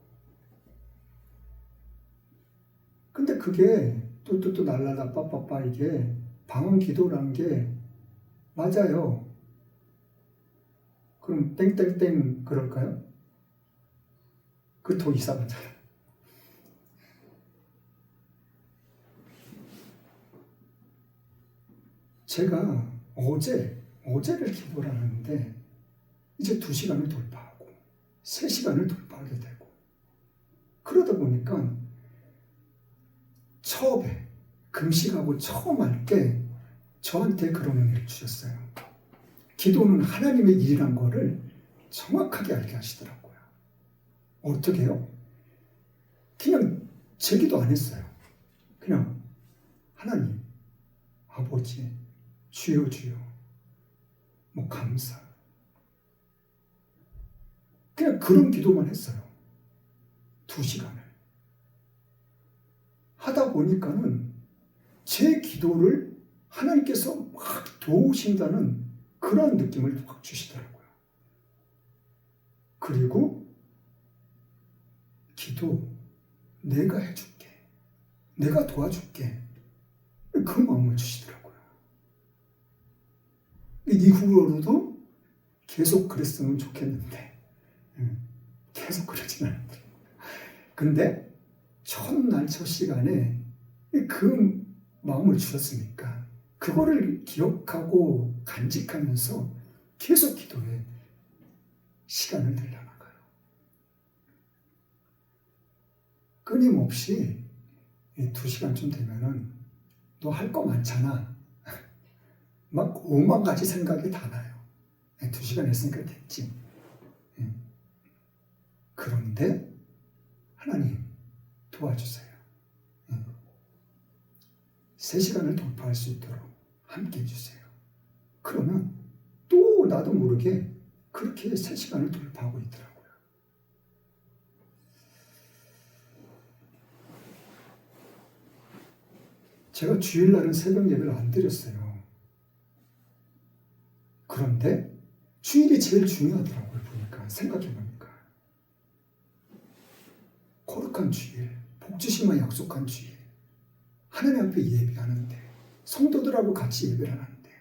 근데 그게 뚜뚜뚜 날랄라 빠빠빠 이게 방언 기도라는 게 맞아요. 그럼 땡땡땡 그럴까요? 그 더 이상하잖아요. 제가 어제를 기도를 하는데 이제 2시간을 돌파하고 3시간을 돌파하게 되고 그러다 보니까 처음에 금식하고 처음 할 때 저한테 그런 의미를 주셨어요. 기도는 하나님의 일이란 거를 정확하게 알게 하시더라고요. 어떻게 해요? 그냥 제 기도 안 했어요. 그냥 하나님, 아버지, 주여 주여, 뭐 감사. 그냥 그런 기도만 했어요. 2시간을. 하다 보니까는 제 기도를 하나님께서 막 도우신다는 그런 느낌을 확 주시더라고요. 그리고 기도 내가 해줄게. 내가 도와줄게. 그 마음을 주시더라고요. 이후로도 계속 그랬으면 좋겠는데 계속 그러진 않더라고요. 근데 첫날 첫 시간에 그 마음을 주셨으니까 그거를 기억하고 간직하면서 계속 기도에 시간을 들여나가요. 끊임없이 2시간쯤 되면은 너 할 거 많잖아. 막 5만 가지 생각이 다 나요. 2시간 했으니까 됐지. 그런데 하나님 도와주세요. 3시간을 돌파할 수 있도록 함께 해주세요. 그러면 또 나도 모르게 그렇게 3시간을 돌파하고 있더라고요. 제가 주일날은 새벽 예배를 안 드렸어요. 그런데 주일이 제일 중요하더라고요. 보니까 생각해보니까 거룩한 주일, 복주심만 약속한 주일, 하나님 앞에 예배하는데 성도들하고 같이 예배를 하는데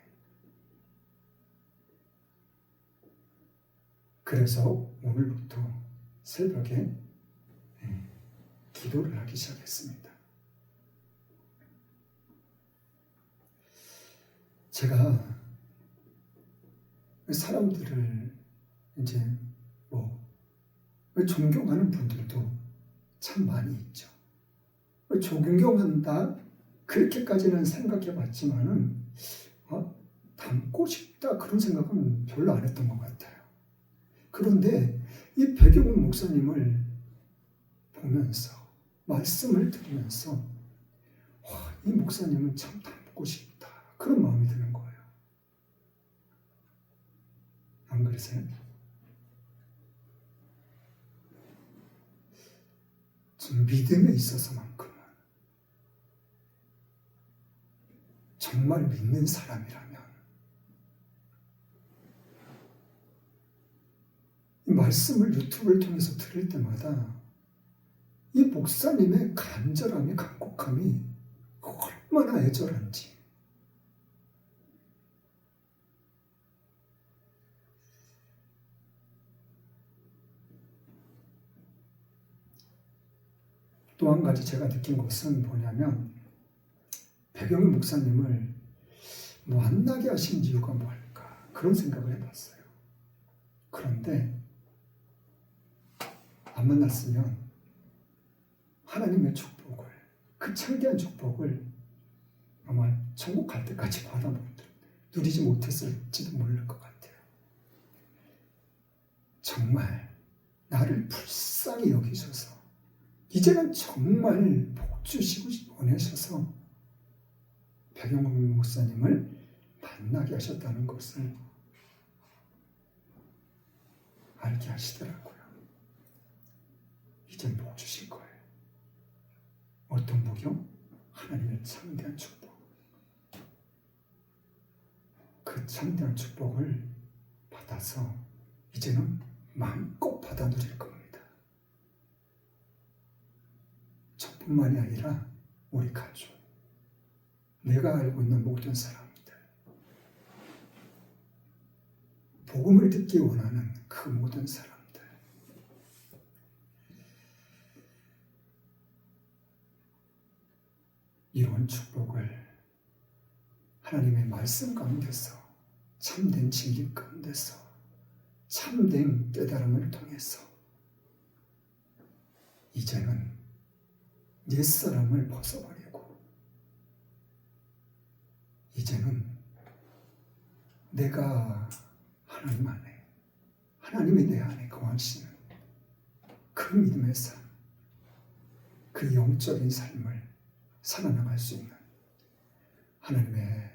그래서 오늘부터 새벽에 기도를 하기 시작했습니다. 제가 사람들을 이제 존경하는 분들도 참 많이 있죠. 존경한다 그렇게까지는 생각해 봤지만은 닮고 싶다 그런 생각은 별로 안 했던 것 같아요. 그런데 이 백영훈 목사님을 보면서 말씀을 들으면서 이 목사님은 참 닮고 싶다 그런 마음이 드는 거예요. 안 그러세요? 좀 믿음에 있어서만큼은 정말 믿는 사람이라면 이 말씀을 유튜브를 통해서 들을 때마다 이 목사님의 간절함이 간곡함이 얼마나 애절한지 또 한 가지 제가 느낀 것은 뭐냐면 백영훈 목사님을 만나게 하신 이유가 뭘까 그런 생각을 해봤어요. 그런데 안 만났으면 하나님의 축복을 그 창대한 축복을 아마 천국 갈 때까지 누리지 못했을지도 모를 것 같아요. 정말 나를 불쌍히 여기셔서 이제는 정말 복 주시고 보내셔서 백영훈 목사님을 만나게 하셨다는 것을 알게 하시더라고요. 이젠 복 주실 거예요. 어떤 복이요? 하나님의 창대한 축복. 그 창대한 축복을 받아서 이제는 마음껏 받아 누릴 겁니다. 저뿐만이 아니라 우리 가족, 내가 알고 있는 모든 사람들, 복음을 듣기 원하는 그 모든 사람들, 이런 축복을 하나님의 말씀 가운데서 참된 진리 가운데서 참된 깨달음을 통해서 이제는 옛사람을 벗어버리고 이제는 내가 하나님 안에, 하나님이 내 안에 거하시는 그 믿음의 삶, 그 영적인 삶을 살아나갈 수 있는, 하나님의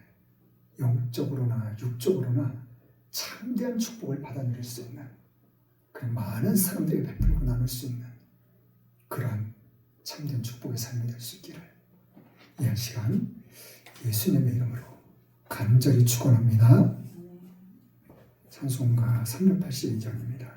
영적으로나 육적으로나 참된 축복을 받아 누릴 수 있는, 그 많은 사람들이 베풀고 나눌 수 있는 그러한 참된 축복의 삶이 될 수 있기를 이 시간 예수님의 이름으로 간절히 축원합니다. 찬송가 382장입니다.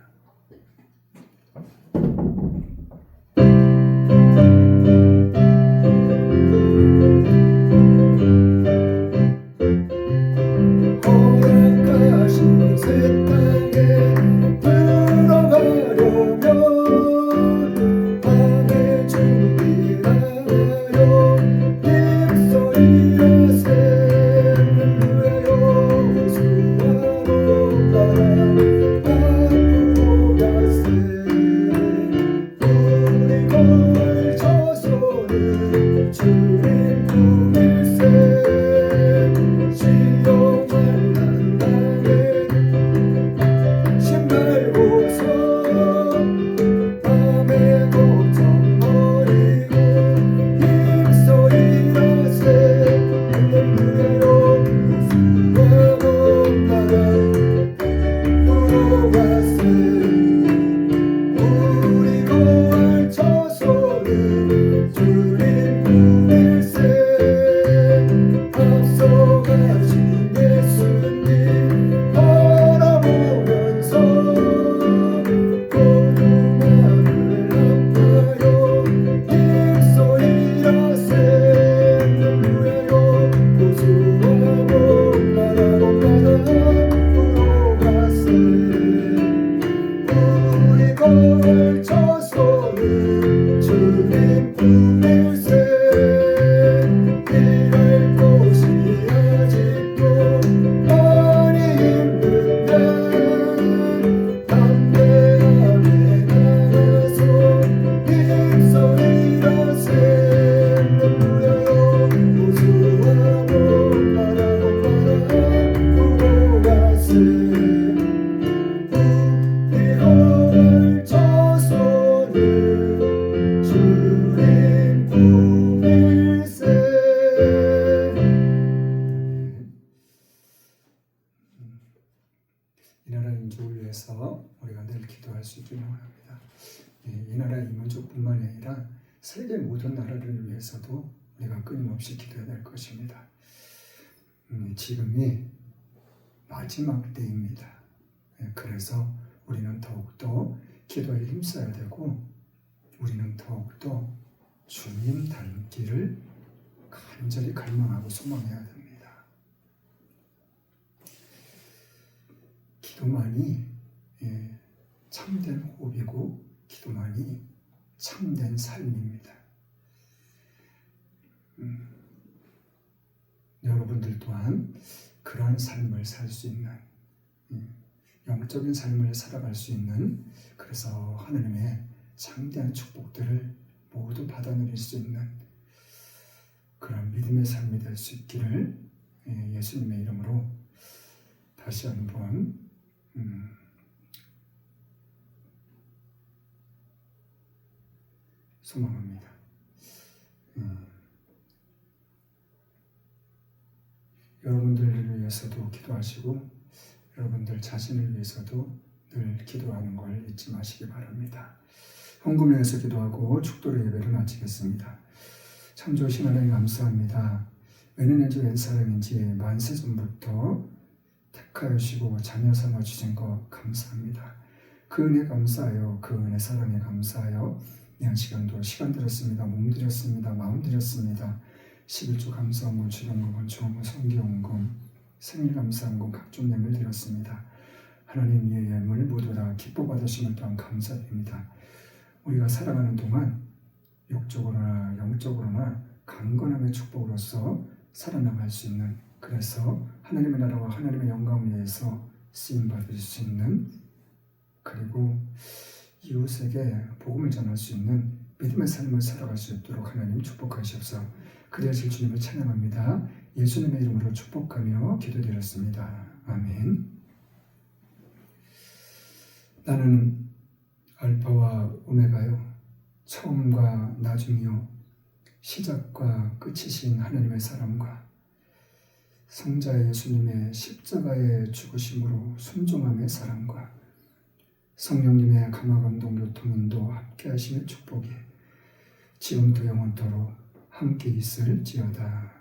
허락하신 새 땅에 들어가려면 밤에 준비하여 입소리하세 누에요 이 나라 민족을 위해서 우리가 늘 기도할 수 있기를 원합니다. 이 나라 이민족뿐만이 아니라 세계 모든 나라를 위해서도 우리가 끊임없이 기도해야 될 것입니다. 지금이 마지막 때입니다. 그래서 우리는 더욱더 기도에 힘써야 되고 우리는 더욱더 주님 닮기를 간절히 갈망하고 소망해야 됩니다. 기도만이 참된 호흡이고 기도만이 참된 삶입니다. 여러분들 또한 그러한 삶을 살 수 있는 영적인 삶을 살아갈 수 있는 그래서 하나님의 참대한 축복들을 모두 받아 누릴 수 있는 그런 믿음의 삶이 될 수 있기를 예수님의 이름으로 다시 한번 소망합니다. 여러분들을 위해서도 기도하시고 여러분들 자신을 위해서도 늘 기도하는 걸 잊지 마시기 바랍니다. 헌금을 위해서 기도하고 축도로 예배를 마치겠습니다. 참 좋으신 하나님 감사합니다. 웬은인지 웬 사람인지 만세전부터 택하여시고 자녀 삼아 주신 것 감사합니다. 그 은혜 감사하여 그 은혜 사랑에 감사하여 이 시간도 시간 드렸습니다. 몸 드렸습니다. 마음 드렸습니다. 11조 감사원금, 주병금, 건축원금, 성기원금, 생일 감사원금 각종 예물 드렸습니다. 하나님 이의 예물 모두 다 기뻐 받으심을 또한 감사드립니다. 우리가 살아가는 동안 육적으로나 영적으로나 강건함의 축복으로서 살아나갈 수 있는 그래서 하나님의 나라와 하나님의 영광을 위해서 쓰임받을 수 있는 그리고 이웃에게 복음을 전할 수 있는 믿음의 삶을 살아갈 수 있도록 하나님 축복하시옵소서. 그리하실 주님을 찬양합니다. 예수님의 이름으로 축복하며 기도드렸습니다. 아멘. 나는 알파와 오메가요, 처음과 나중이요, 시작과 끝이신 하나님의 사랑과 성자 예수님의 십자가의 죽으심으로 순종함의 사랑과 성령님의 감화감동 교통인도 함께 하시는 축복이 지금부터 영원토록 함께 있을지어다.